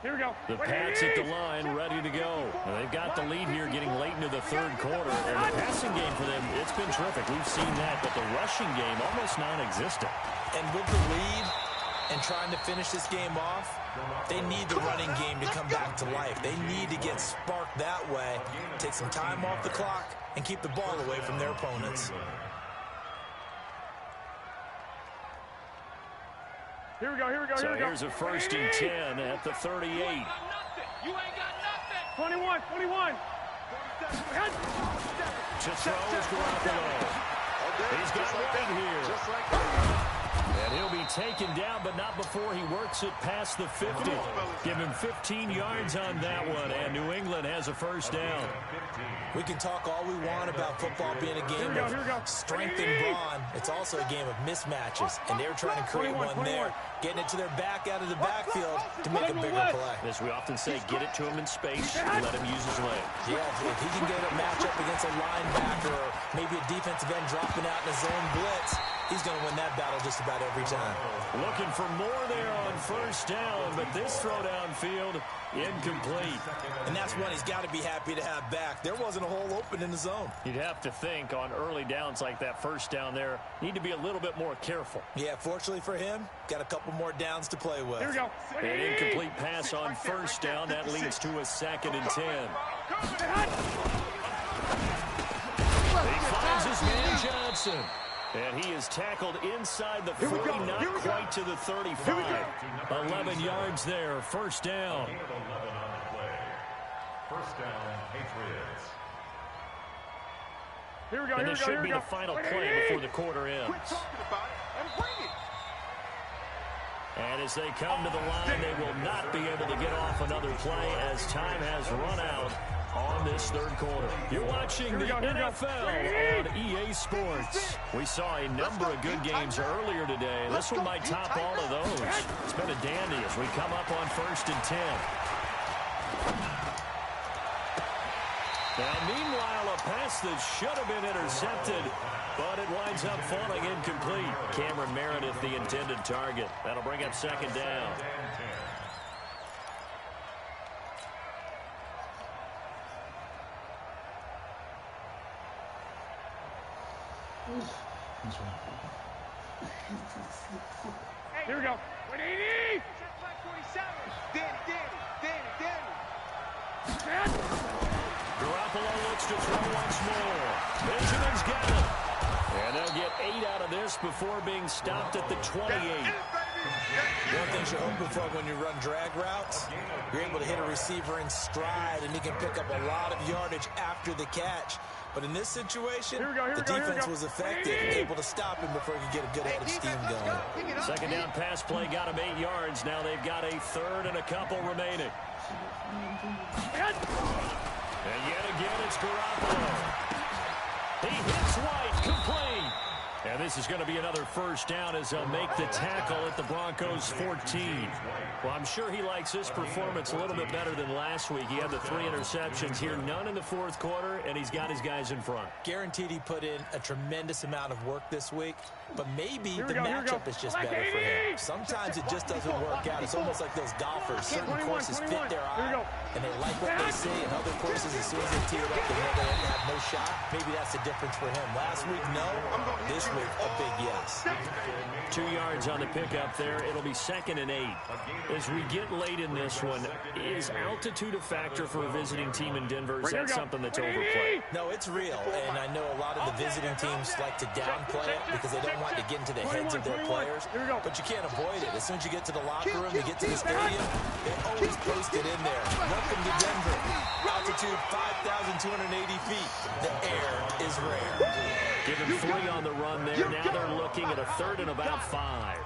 Here we go. The Pats at the line, ready to go. And they've got the lead here getting late into the 3rd quarter. And the passing game for them, it's been terrific. We've seen that. But the rushing game, almost non-existent. And with the lead and trying to finish this game off, they need the running game to come back to life. They need to get sparked that way, take some time off the clock, and keep the ball away from their opponents. Here we go. So here's a 1st and 10 at the 38. You ain't got nothing. 21. To throw is Garoppolo. He's got right here. Just like that. And he'll be taken down, but not before he works it past the 50. Give him 15 yards on that one, and New England has a first down. We can talk all we want about football being a game of strength and brawn. It's also a game of mismatches, and they're trying to create one there, getting it to their back out of the backfield to make a bigger play. As we often say, get it to him in space and let him use his leg. Yeah, if he can get a matchup against a linebacker or maybe a defensive end dropping out in a zone blitz, he's going to win that battle just about every time. Looking for more there on first down, but this throw downfield, incomplete. And that's one he's got to be happy to have back. There wasn't a hole open in the zone. You'd have to think on early downs like that first down there, need to be a little bit more careful. Yeah, fortunately for him, got a couple more downs to play with. Here we go. An incomplete pass on first down. That leads to a 2nd and 10. He finds his man Johnson. And he is tackled inside the 40, not quite to the 35. 11 yards there, first down. First down, Patriots. Here we go. And this should be the final play before the quarter ends. Quit talking about it and bring it. And as they come to the line, they will not be able to get off another play as time has run out on this third quarter. You're watching the NFL on EA Sports. We saw a number of good games earlier today. This one might top all of those. It's been a dandy as we come up on 1st and 10. Now, meanwhile, a pass that should have been intercepted, but it winds up falling incomplete. Cameron Meredith, the intended target. That'll bring up 2nd down. Here we go. 180. Garoppolo looks to throw once more. Benjamin's got it. And they'll get 8 out of this before being stopped at the 28. One thing you're hoping for when you run drag routes, you're able to hit a receiver in stride, and he can pick up a lot of yardage after the catch. But in this situation, the defense was effective, able to stop him before he could get a good head of steam going. 2nd down pass play got him 8 yards. Now they've got a 3rd and a couple remaining. And yet again, it's Garoppolo. He hits White, complete. And this is going to be another first down as they'll make the tackle at the Broncos' 14. Well, I'm sure he likes this performance a little bit better than last week. He had the 3 interceptions here, none in the 4th quarter, and he's got his guys in front. Guaranteed he put in a tremendous amount of work this week, but maybe the matchup is just better for him. Sometimes it just doesn't work out. It's almost like those golfers. Certain courses fit their eye, and they like what they see, and other courses, as soon as they tee it up, they know they have no shot. Maybe that's the difference for him. Last week, no. This week, a big yes. 2 yards on the pickup there. It'll be 2nd and 8. As we get late in this one, is altitude a factor for a visiting team in Denver? Is that something that's overplayed? No, it's real, and I know a lot of the visiting teams like to downplay it because they don't want to get into the heads of their players, but you can't avoid it. As soon as you get to the locker room, you get to the stadium, they always post it in there. Welcome to Denver. Altitude 5,280 feet. The air is rare. Give him 3 on the run there. Now they're looking at a 3rd and about 5.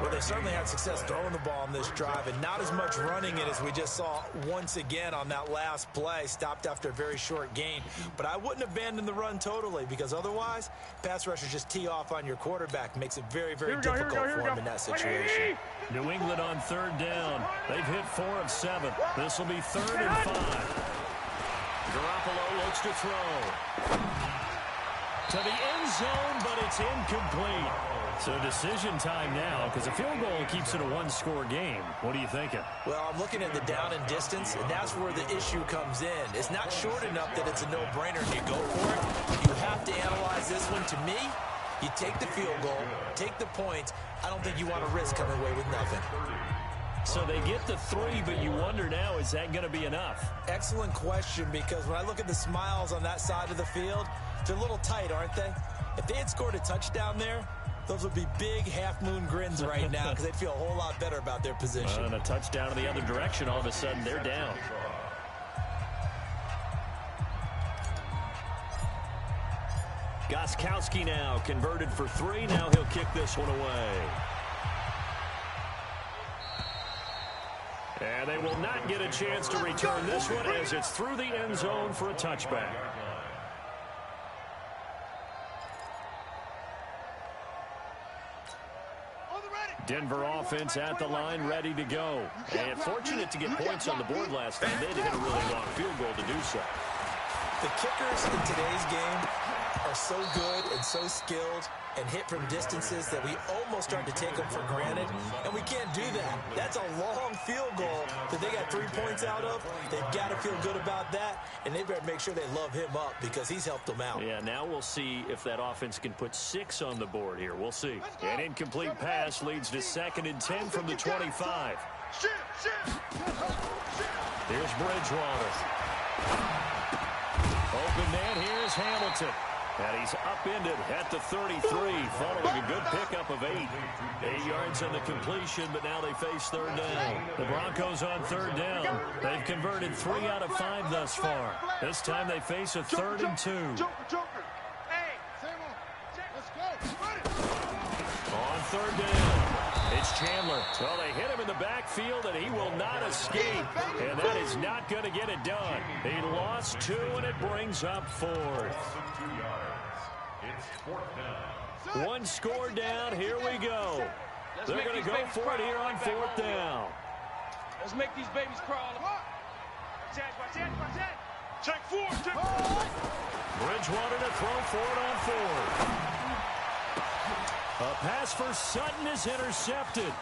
Well, they certainly had success throwing the ball on this drive, and not as much running it as we just saw once again on that last play. Stopped after a very short gain. But I wouldn't abandon the run totally, because otherwise, pass rushers just tee off on your quarterback. Makes it very, very difficult for him in that situation. New England on 3rd down. They've hit 4 of 7. This will be 3rd and 5. Garoppolo looks to throw. To the end zone, but it's incomplete. So decision time now, because a field goal keeps it a 1-score game. What are you thinking? Well, I'm looking at the down and distance, and that's where the issue comes in. It's not short enough that it's a no-brainer and you go for it. You have to analyze this one. To me, you take the field goal, take the points. I don't think you want to risk coming away with nothing. So they get the 3, but you wonder now, is that going to be enough? Excellent question, because when I look at the smiles on that side of the field, they're a little tight, aren't they? If they had scored a touchdown there, those would be big half-moon grins right now because they'd feel a whole lot better about their position. And a touchdown in the other direction, all of a sudden, they're down. Gostkowski now converted for 3. Now he'll kick this one away. And they will not get a chance to return this one as it's through the end zone for a touchback. Denver offense at the line, ready to go. And fortunate to get points on the board last time. They had to hit a really long field goal to do so. The kickers in today's game are so good and so skilled and hit from distances that we almost start to take them for granted, and we can't do that. That's a long field goal that they got 3 points out of. They've got to feel good about that, and they better make sure they love him up because he's helped them out. Yeah, now we'll see if that offense can put 6 on the board here. We'll see. An incomplete pass leads to 2nd and 10 from the 25. Here's Bridgewater. Open man, here's Hamilton. And he's upended at the 33, following a good pickup of 8. 8 yards on the completion, but now they face 3rd down. The Broncos on 3rd down. They've converted 3 out of 5 thus far. This time they face a 3rd and 2. On 3rd down, it's Chandler. Well, they hit him in the backfield, and he will not escape. And that is not going to get it done. He lost 2, and it brings up 4th. It's 4th down. 1 score down. Here we go. They're going to go for it here on 4th down. Let's make these babies crawl. Watch that. Check 4. Bridgewater to throw for it on 4th. A pass for Sutton is intercepted.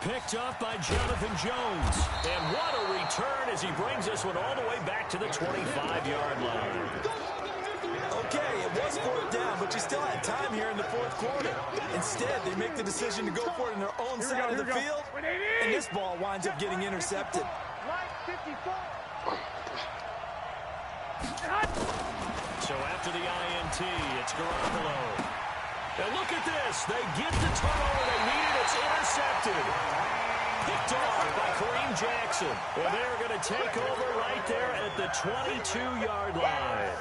Picked off by Jonathan Jones. And what a return as he brings this one all the way back to the 25-yard line. Okay, it was 4th down, but you still had time here in the 4th quarter. Instead, they make the decision to go for it on their own side of the field, and this ball winds up getting intercepted. So after the INT, it's Garoppolo. And look at this. They get the turnover they needed. It's intercepted. Picked off by Kareem Jackson. And they're going to take over right there at the 22-yard line.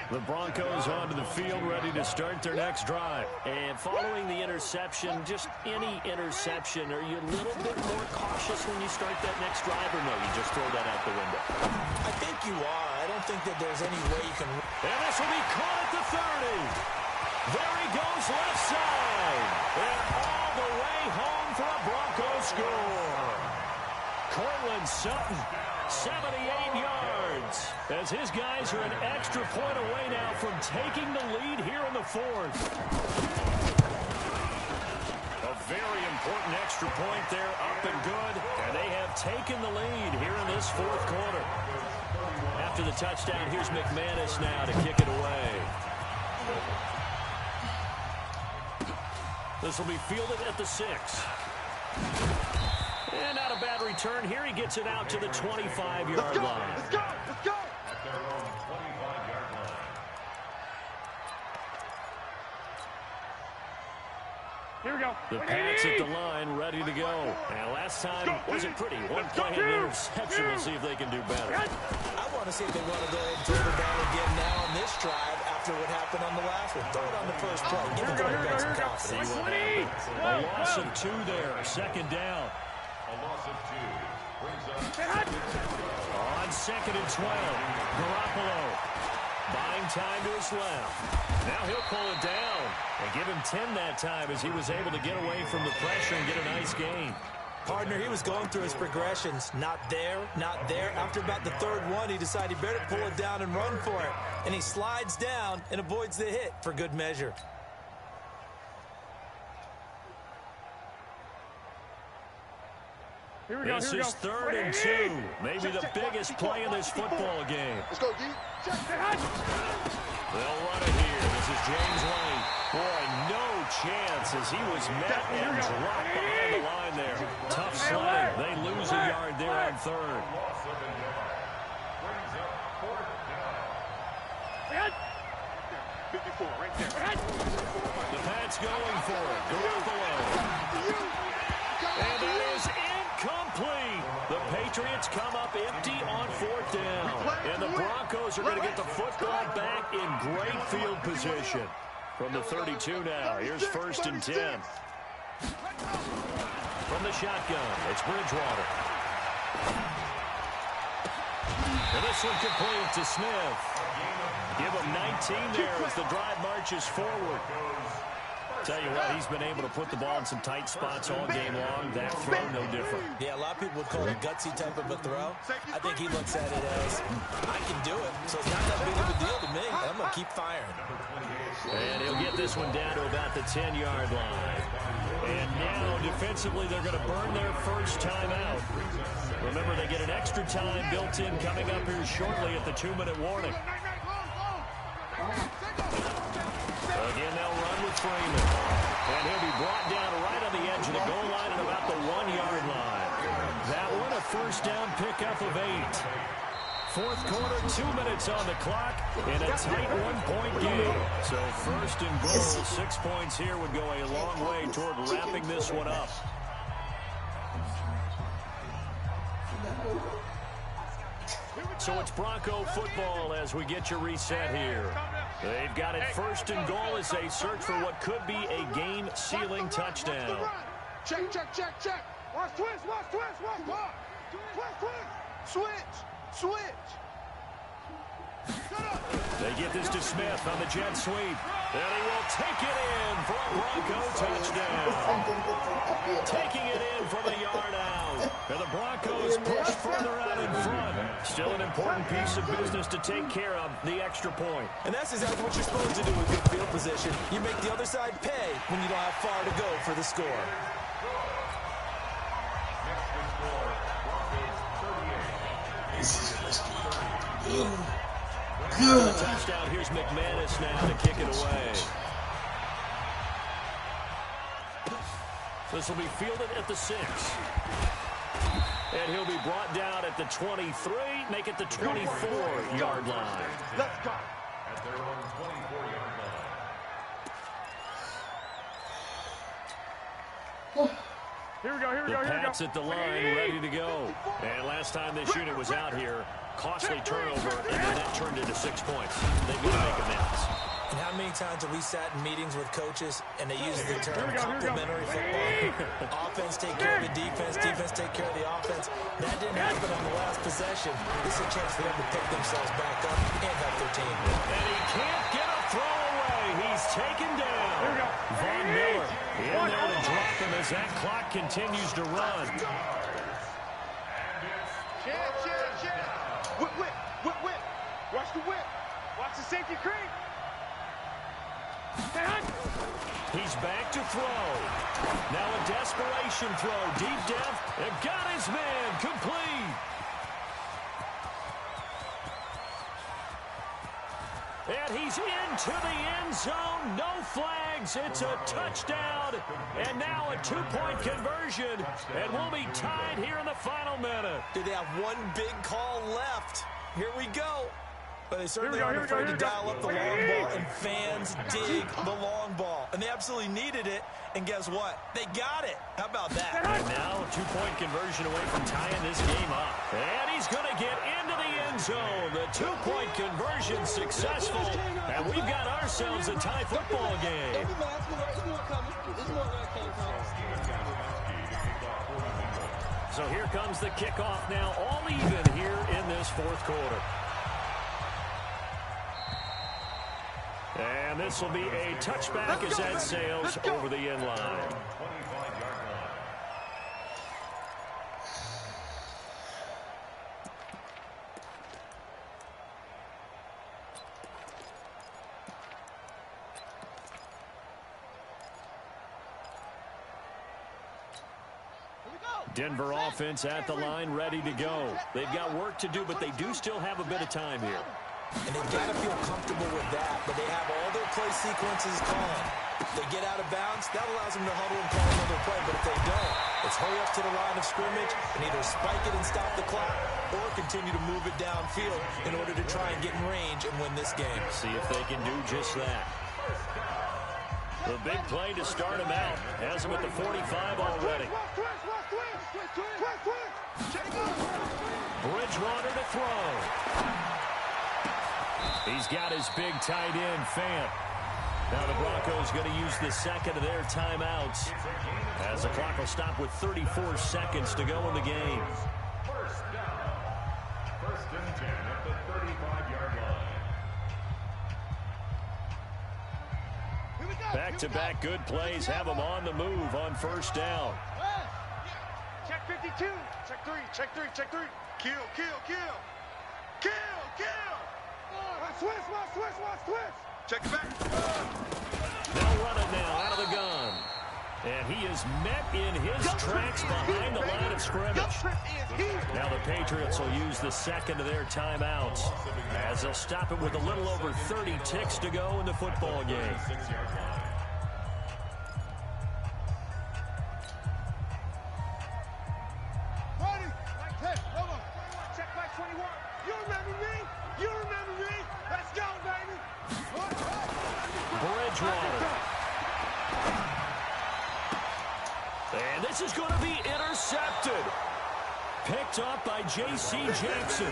The Broncos onto the field, ready to start their next drive. And following the interception, just any interception, are you a little bit more cautious when you start that next drive, or no, you just throw that out the window? I think you are. I don't think that there's any way you can... And this will be caught at the 30. There he goes left side. And all the way home for a Broncos score. Cortland Sutton, 78 yards, as his guys are an extra point away now from taking the lead here in the 4th. A very important extra point there, up and good, and they have taken the lead here in this 4th quarter. After the touchdown, here's McManus now to kick it away. This will be fielded at the 6. And not a bad return. Here he gets it out to the 25-yard line. Let's go! Here we go. The Pats at the line, ready to go. And last time wasn't pretty. One play and an interception. We'll see if they can do better. I want to see if they want to go ahead and throw the ball again now on this drive after what happened on the last one. Throw it on the first play. Give the quarterback some confidence. See what happens. A loss of 2 there. 2nd down. A loss of 2 brings up On 2nd and 12. Garoppolo buying time to his left. Now he'll pull it down and give him 10 that time as he was able to get away from the pressure and get a nice gain. Partner, he was going through his progressions. Not there, not there. After about the 3rd one, he decided he better pull it down and run for it. And he slides down and avoids the hit for good measure. This is 3rd and 2. Maybe the biggest play in this football game. Let's go, D. They'll run it here. This is James Lane. Boy, no chance as he was met and dropped behind the line there. Tough sledding. They lose a yard there on 3rd. loss of a yard. Brings up 4th down. 54, right there. The Pats going for it. Garoppolo. And that is incomplete. The Patriots Patriots come up empty on 4th down. And the Broncos are going to get the football back in great field position. From the 32 now, here's 1st and 10. From the shotgun, it's Bridgewater. And this one complete to Smith. Give him 19 there as the drive marches forward. Tell you what, he's been able to put the ball in some tight spots all game long. That throw, no different. Yeah, a lot of people would call it a gutsy type of a throw. I think he looks at it as, I can do it, so it's not that big of a deal to me. I'm going to keep firing. And he'll get this one down to about the 10-yard line. And now, defensively, they're going to burn their first time out. Remember, they get an extra time built in coming up here shortly at the 2-minute warning. Again, they'll run with Freeman. And he'll be brought down right on the edge of the goal line at about the 1-yard line. That one, a first down pickup of 8. Fourth quarter, 2 minutes on the clock in a tight one-point game. So first and goal, 6 points here would go a long way toward wrapping this one up. So it's Bronco football as we get your reset here. They've got it 1st and goal as they search for what could be a game-sealing touchdown. Check, check, check, check. Watch twist, watch twist, watch twist. Twist, twist. Switch, switch. They get this to Smith on the jet sweep. And he will take it in for a Bronco touchdown. Taking it in from a yard out. And the Broncos push further out in front. Still an important piece of business to take care of, the extra point. And that's exactly what you're supposed to do with good field position. You make the other side pay when you don't have far to go for the score. The touchdown. Here's McManus now to kick it away. This will be fielded at the 6. And he'll be brought down at the 23, make it the 24-yard line. Let's go. At their own 24-yard line. Here we go, here we The go, here we go. Pats at the line, ready to go. And last time this unit was out here, costly turnover, and then that turned into 6 points. They've got to make amends. And how many times have we sat in meetings with coaches and they use the term complementary football? Offense take care of the defense, defense take care of the offense. That didn't happen on the last possession. This is a chance for them to pick themselves back up and help their team. And he can't get a throw away. He's taken down. Here we go. Von Miller in there to drop him as that clock continues to run. Check, check, check. Whip, whip, whip, whip. Watch the whip. Watch the safety creep. He's back to throw. Now a desperation throw. Deep depth. And got his man. Complete. And he's into the end zone. No flags. It's a touchdown. And now a 2-point conversion. And we'll be tied here in the final minute. Do they have one big call left? Here we go. But they certainly aren't afraid to dial up the long ball, and fans dig the long ball. And they absolutely needed it, and guess what? They got it. How about that? And now a 2-point conversion away from tying this game up. And he's going to get into the end zone. The 2-point conversion successful, and we've got ourselves a tie football game. So here comes the kickoff now, all even here in this fourth quarter. And this will be a touchback as that sails over the end line. Denver offense at the line, ready to go. They've got work to do, but they do still have a bit of time here. And they've got to feel comfortable with that, but they have all their play sequences called. If they get out of bounds, that allows them to huddle and call another play, but if they don't, it's hurry up to the line of scrimmage and either spike it and stop the clock or continue to move it downfield in order to try and get in range and win this game. See if they can do just that. The big play to start him out. Has him at the 45 already. Bridgewater to throw. He's got his big tight end, Fant. Now the Broncos going to use the second of their timeouts as the clock will stop with 34 seconds to go in the game. First down. First and 10 at the 35-yard line. Back-to-back good plays have them on the move on first down. Check 52. Check 3. Check 3. Check 3. Kill. Watch. Check it back. They'll run it now out of the gun. And he is met in his tracks behind the line of scrimmage. Now the Patriots will use the second of their timeouts as they'll stop it with a little over 30 ticks to go in the football game. Check by 21. You remember me? Let's go, baby. Bridgewater. And this is going to be intercepted. Picked up by J.C. Jackson.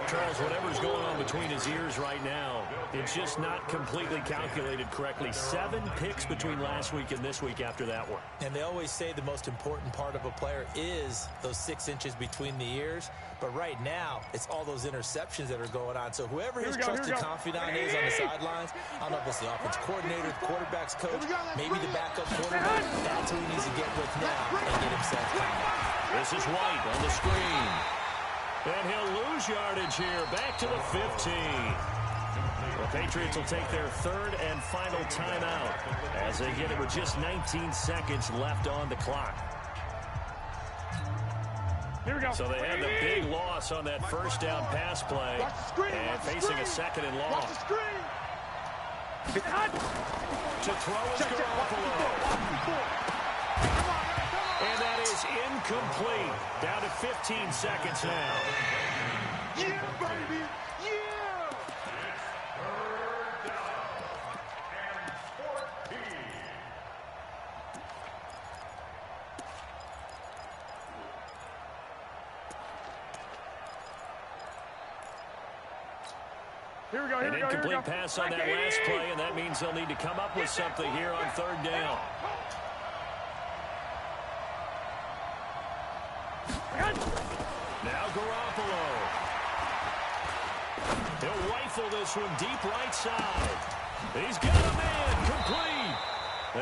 Charles, whatever's going on between his ears right now, it's just not completely calculated correctly. 7 picks between last week and this week after that one. And they always say the most important part of a player is those 6 inches between the ears. But right now, it's all those interceptions that are going on. So whoever his trusted confidant is on the sidelines, I don't know if it's the offense coordinator, the quarterback's coach, maybe the backup quarterback, that's who he needs to get with now and get himself time. This is White on the screen. And he'll lose yardage here. Back to the 15. The Patriots will take their third and final timeout as they get it with just 19 seconds left on the clock. Here we go. So they had the big loss on that first down pass play and facing a second and long. To throw is Garoppolo. And that is incomplete. Down to 15 seconds now. Yeah, baby. Yeah. Third down and 14. Here we go. An incomplete pass on that last play, and that means they'll need to come up with something here on third down. Now Garoppolo. He'll rifle this one deep right side. He's got a man complete.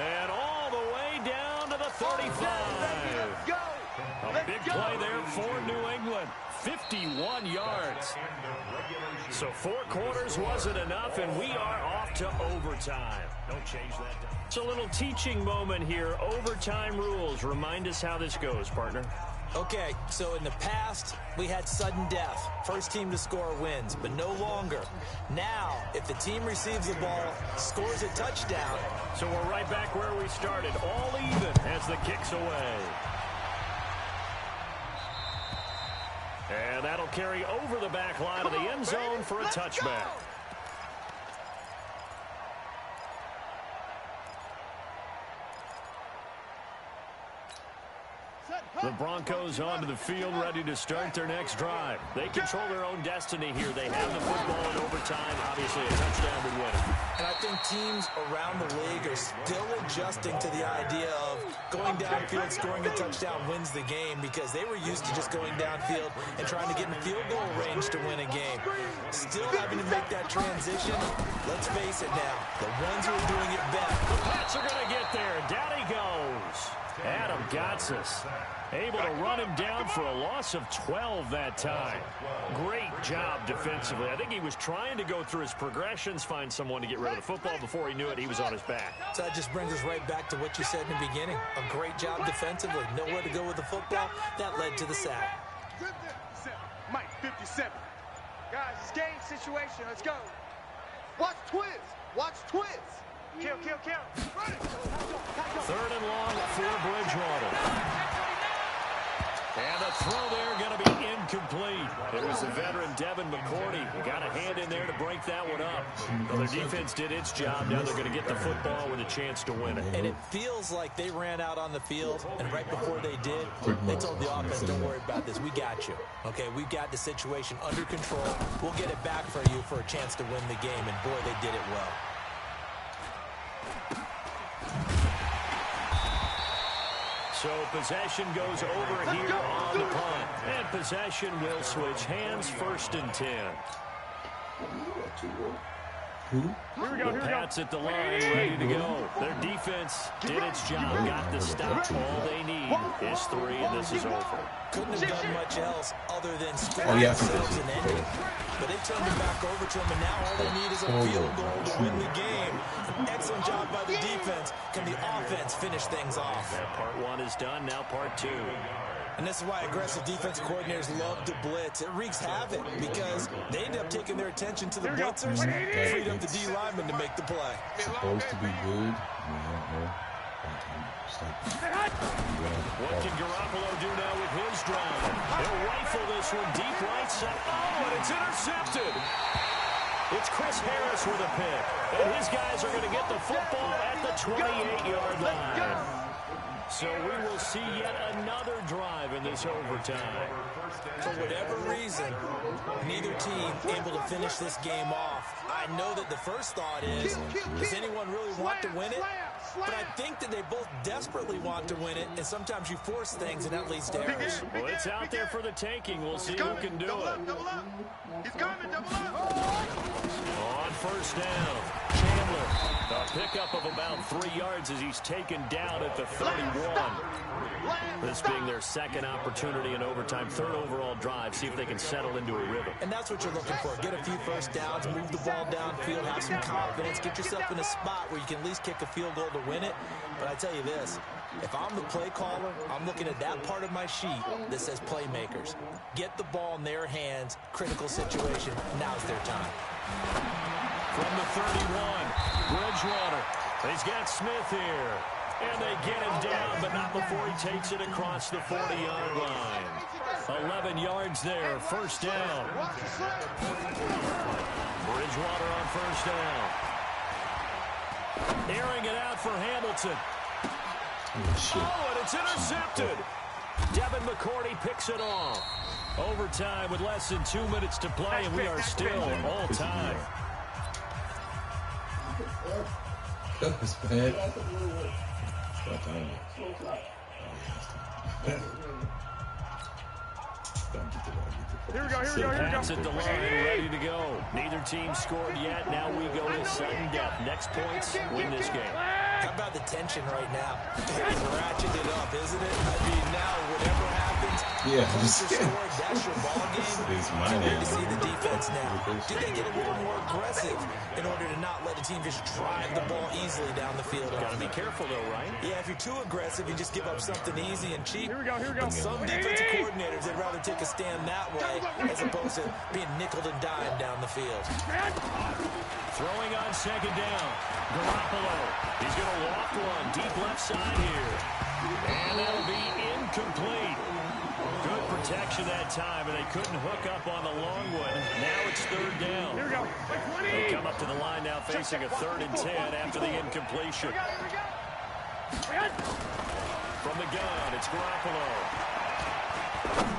And all the way down to the 35. A big play there for New England. 51 yards. So 4 quarters wasn't enough, and we are off to overtime. Don't change that. It's a little teaching moment here. Overtime rules. Remind us how this goes, partner. Okay, so in the past, we had sudden death. First team to score wins, but no longer. Now, if the team receives the ball, scores a touchdown. So we're right back where we started, all even as the kick's away. And that'll carry over the back line of the end zone for a touchback. The Broncos onto the field, ready to start their next drive. They control their own destiny here. They have the football in overtime. Obviously, a touchdown would win it. And I think teams around the league are still adjusting to the idea of going downfield, scoring a touchdown wins the game, because they were used to just going downfield and trying to get in field goal range to win a game. Still having to make that transition. Let's face it now, the ones who are doing it best. The Pats are going to get there. Down he goes. Adam Gotsis able to run him down for a loss of 12 that time. Great job defensively. I think he was trying to go through his progressions, find someone to get rid of the football. Before he knew it, he was on his back. So that just brings us right back to what you said in the beginning. A great job defensively. Nowhere to go with the football. That led to the sack. Mike, 57. Guys, it's game situation. Let's go. Watch twist. Watch twist. Kill. Third and long for Bridgewater. And the throw there going to be incomplete. It was is the veteran Devin McCourty. Got a hand in there to break that one up. Well, their defense did its job. Now they're going to get the football with a chance to win it. And it feels like they ran out on the field, and right before they did, they told the offense, don't worry about this. We got you. Okay, we've got the situation under control. We'll get it back for you for a chance to win the game, and boy, they did it well. So possession goes over here on the punt. And possession will switch hands, 1st and 10. Pats at the line, ready to go. Their defense did its job, got the stop. All they need is 3, and this is over. Couldn't have done much else other than score themselves and end it. But they turned it back over to them, and now all they need is a field goal to win the game. An excellent job by the defense. Can the offense finish things off? That part 1 is done, now part 2. And this is why aggressive defensive coordinators love to blitz. It wreaks havoc because they end up taking their attention to the blitzers, freed up the D lineman to make the play. Supposed to be good. What can Garoppolo do now with his drive? He'll rifle this one deep right side. Oh, and it's intercepted. It's Chris Harris with a pick. And his guys are going to get the football at the 28-yard line. So we will see yet another drive in this overtime. For whatever reason, neither team able to finish this game off. I know that the first thought is, does anyone really want to win it? But I think that they both desperately want to win it, and sometimes you force things, and that leads to errors. Well, it's out there for the taking. We'll see who can do it. He's coming, double up. On 1st down, Chandler. A pickup of about 3 yards as he's taken down at the 31. This being their 2nd opportunity in overtime, 3rd overall drive. See if they can settle into a rhythm. And that's what you're looking for. Get a few first downs, move the ball downfield, have some confidence, get yourself in a spot where you can at least kick a field goal to win it. But I tell you this, if I'm the play caller, I'm looking at that part of my sheet that says playmakers. Get the ball in their hands, critical situation, now's their time. From the 31, Bridgewater. He's got Smith here. And they get him down, but not before he takes it across the 40-yard line. 11 yards there, 1st down. Bridgewater on 1st down. Airing it out for Hamilton. Oh, and it's intercepted. Devin McCourty picks it off. Overtime with less than 2 minutes to play, and we are still all time. That's bad. Here we go. Pats at the line, ready to go. Neither team scored yet. Now we go to sudden death. Next points, win this game. How about the tension right now? It's ratcheted up, isn't it? I mean, now whatever happens, once you're scored, that's your ball game. It's my You're name. to see the defense now. Do they get a little more aggressive in order to not let the team just drive the ball easily down the field? Got to be careful, though, right? Yeah, if you're too aggressive, you just give up something easy and cheap. Here we go. But some defensive coordinators, they'd rather take a stand that way as opposed to being nickel and dime down the field. Throwing on 2nd down. Garoppolo. He's going to loft one deep left side here. And that'll be incomplete. Good protection that time, and they couldn't hook up on the long one. Now it's 3rd down. Here we go. They come up to the line now facing a 3rd and 10 after the incompletion. From the gun, it's Garoppolo.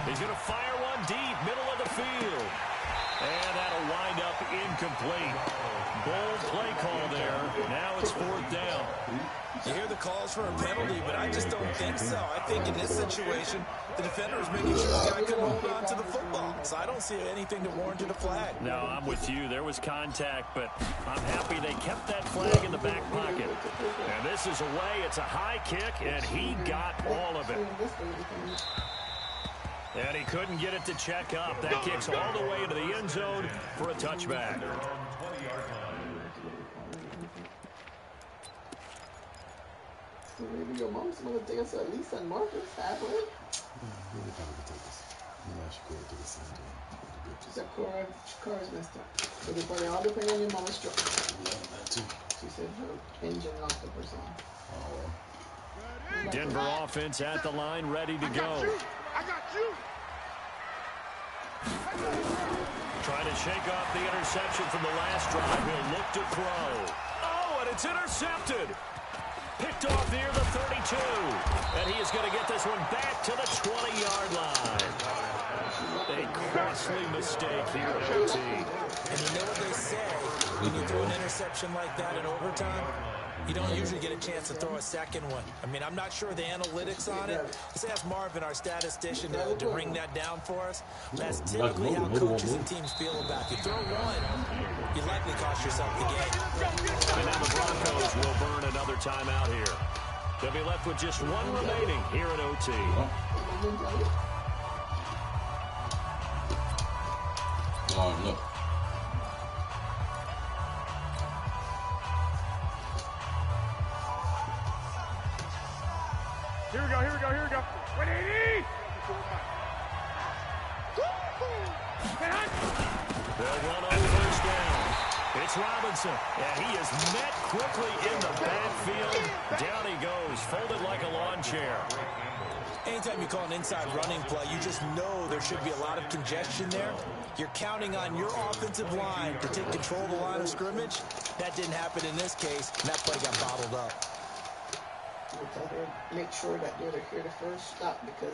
He's going to fire one deep, middle of the field. And that'll wind up incomplete. Bold play call there. Now it's 4th down. You hear the calls for a penalty, but I just don't think so. I think in this situation, the defender is making sure this guy couldn't hold on to the football. So I don't see anything to warrant a flag. No, I'm with you. There was contact, but I'm happy they kept that flag in the back pocket. And this is away. It's a high kick, and he got all of it. And he couldn't get it to check up. That kicks all the way into the end zone for a touchback. So maybe your mom's gonna take us at least and Marcus halfway. She said car is messed up. So they probably all depend on your mama's truck. She said her engine locked up or something. Denver offense at the line, ready to go. I got you. Trying to shake off the interception from the last drive. He'll look to throw. Oh, and it's intercepted. Picked off near the 32. And he is going to get this one back to the 20-yard line. A costly mistake here at OT. And you know what they say, when you throw an interception like that in overtime, you don't usually get a chance to throw a second one. I mean, I'm not sure the analytics on it. Let's ask Marvin, our statistician, to bring that down for us. That's typically how coaches and teams feel about you. Throw one, you likely cost yourself the game. And now the Broncos will burn another timeout here. They'll be left with just one remaining here at OT. Oh, no. Here we go, here we go, here we go. 180! They'll run on first down. It's Robinson. And he is met quickly in the backfield. Down he goes, folded like a lawn chair. Anytime you call an inside running play, you just know there should be a lot of congestion there. You're counting on your offensive line to take control of the line of scrimmage. That didn't happen in this case, and that play got bottled up. Make sure that they're here the first stop because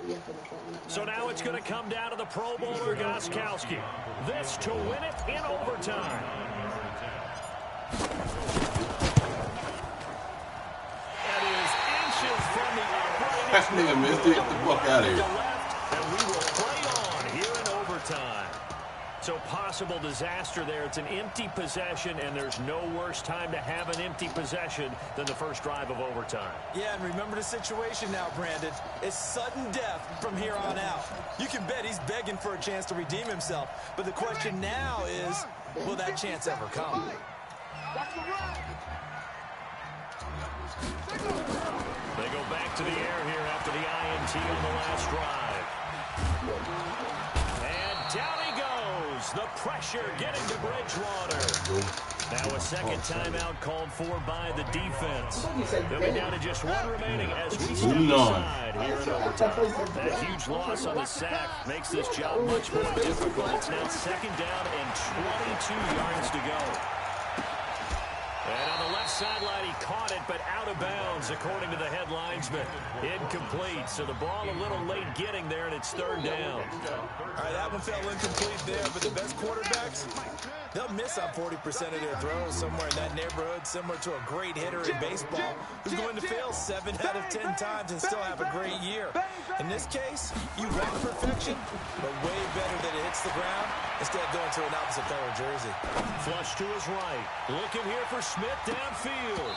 we have an appointment. So now it's going to come down to the Pro Bowler Gostkowski. This to win it in overtime. That is inches from the upright. That nigga missed it. Get the fuck out of here. And we will play on here in overtime. So possible disaster there. It's an empty possession, and there's no worse time to have an empty possession than the first drive of overtime. Yeah, and remember the situation now, Brandon. It's sudden death from here on out. You can bet he's begging for a chance to redeem himself. But the question now is, will that chance ever come? They go back to the air here after the INT on the last drive. And down he goes. The pressure getting to Bridgewater. Now a second timeout called for by the defense. They'll be down to just one remaining as we step aside here in overtime. That huge loss on the sack makes this job much more difficult. It's now second down and 22 yards to go. And on the left sideline, he caught it, but out of bounds, according to the head linesman. Incomplete, so the ball a little late getting there, and it's third down. All right, that one fell incomplete there, but the best quarterbacks, they'll miss on 40% of their throws somewhere in that neighborhood, similar to a great hitter in baseball who's going to fail 7 out of 10 times and still have a great year. In this case, you want perfection, but way better that it hits the ground instead of going to an opposite color jersey. Flush to his right. Looking here for Smith downfield.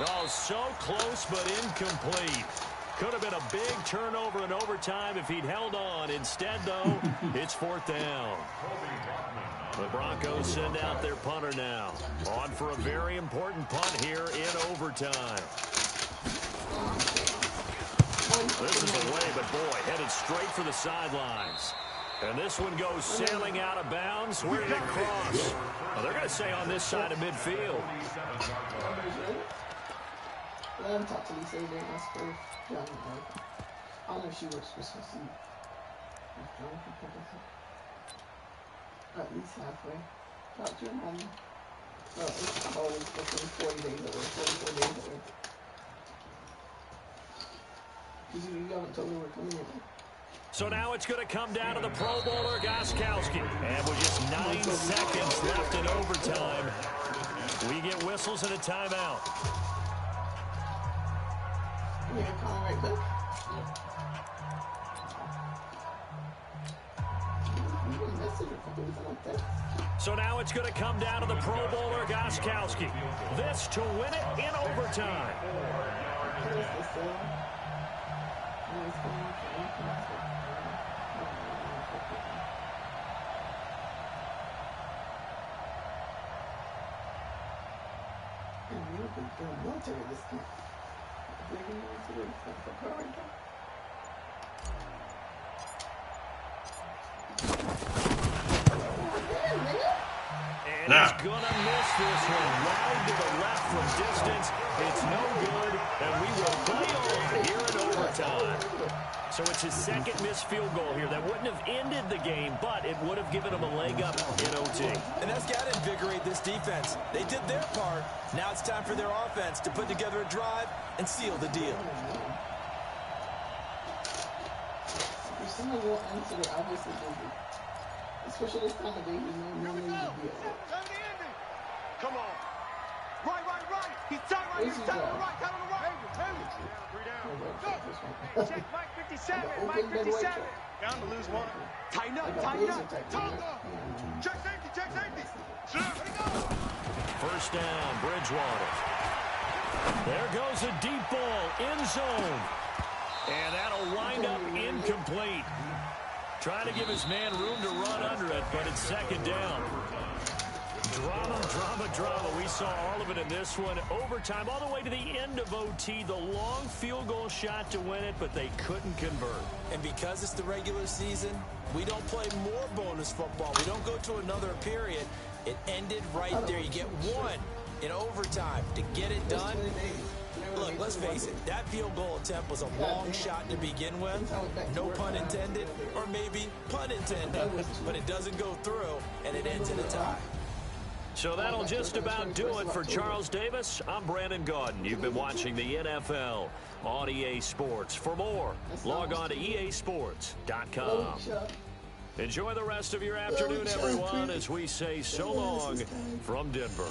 Oh, so close, but incomplete. Could have been a big turnover in overtime if he'd held on. Instead, though, it's fourth down. The Broncos send out their punter now. On for a very important punt here in overtime. This is away, but boy, headed straight for the sidelines. And this one goes sailing out of bounds. Where did it cross? Well, they're going to say on this side of midfield. Let him talk to Lisa. I don't know if she works for CC. At least halfway. Talk to your mom. Oh, it's always within 40 days away. 44 days away. You haven't told me we're coming in. So now it's going to come down to the Pro Bowler Gostkowski. And with just 9 seconds left in overtime, we get whistles and a timeout. You gonna call right back? So now it's going to come down to the Pro Bowler Gostkowski. This to win it in overtime. And he's going to miss this one. Wide to the left from distance. It's no good, and we will play on here in overtime. So it's his second missed field goal here. That wouldn't have ended the game, but it would have given him a leg up in OT. And that's got to invigorate this defense. They did their part. Now it's time for their offense to put together a drive and seal the deal. If someone won't answer it, obviously busy. Especially this time of day, you know, normally you'd be at work. Come on. Right. He's tight right here. He's tight on the right. Tight on the right. Three down. Go. Check Mike 57. Mike 57. Down to lose one. Tighten up. Check safety. First down, Bridgewater. There goes a deep ball, end zone. And that'll wind up incomplete. Trying to give his man room to run under it, but it's second down. Drama. We saw all of it in this one. Overtime, all the way to the end of OT. The long field goal shot to win it, but they couldn't convert. And because it's the regular season, we don't play more bonus football. We don't go to another period. It ended right there. You get one in overtime to get it done. Look, let's face it, that field goal attempt was a long shot to begin with. No pun intended, or maybe pun intended, but it doesn't go through, and it ends in a tie. So that'll just about do it for Charles Davis. I'm Brandon Gaudin. You've been watching the NFL on EA Sports. For more, log on to easports.com. Enjoy the rest of your afternoon, everyone, as we say so long from Denver.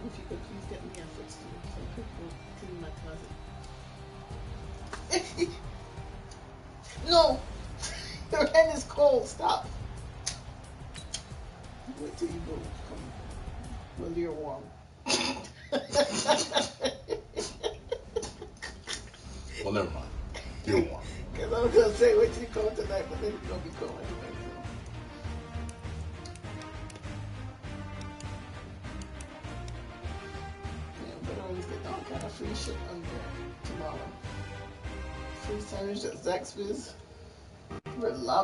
If you could please get me a footstool so I could go clean my closet. No! Your hand is cold. Stop. Wait till you go. Come when you're warm. Well, never mind. You're warm. Because I was going to say, wait till you come tonight, but then you're going to be cold anyway. But always get all kind of free shit on there tomorrow. Free sandwich at Zaxby's.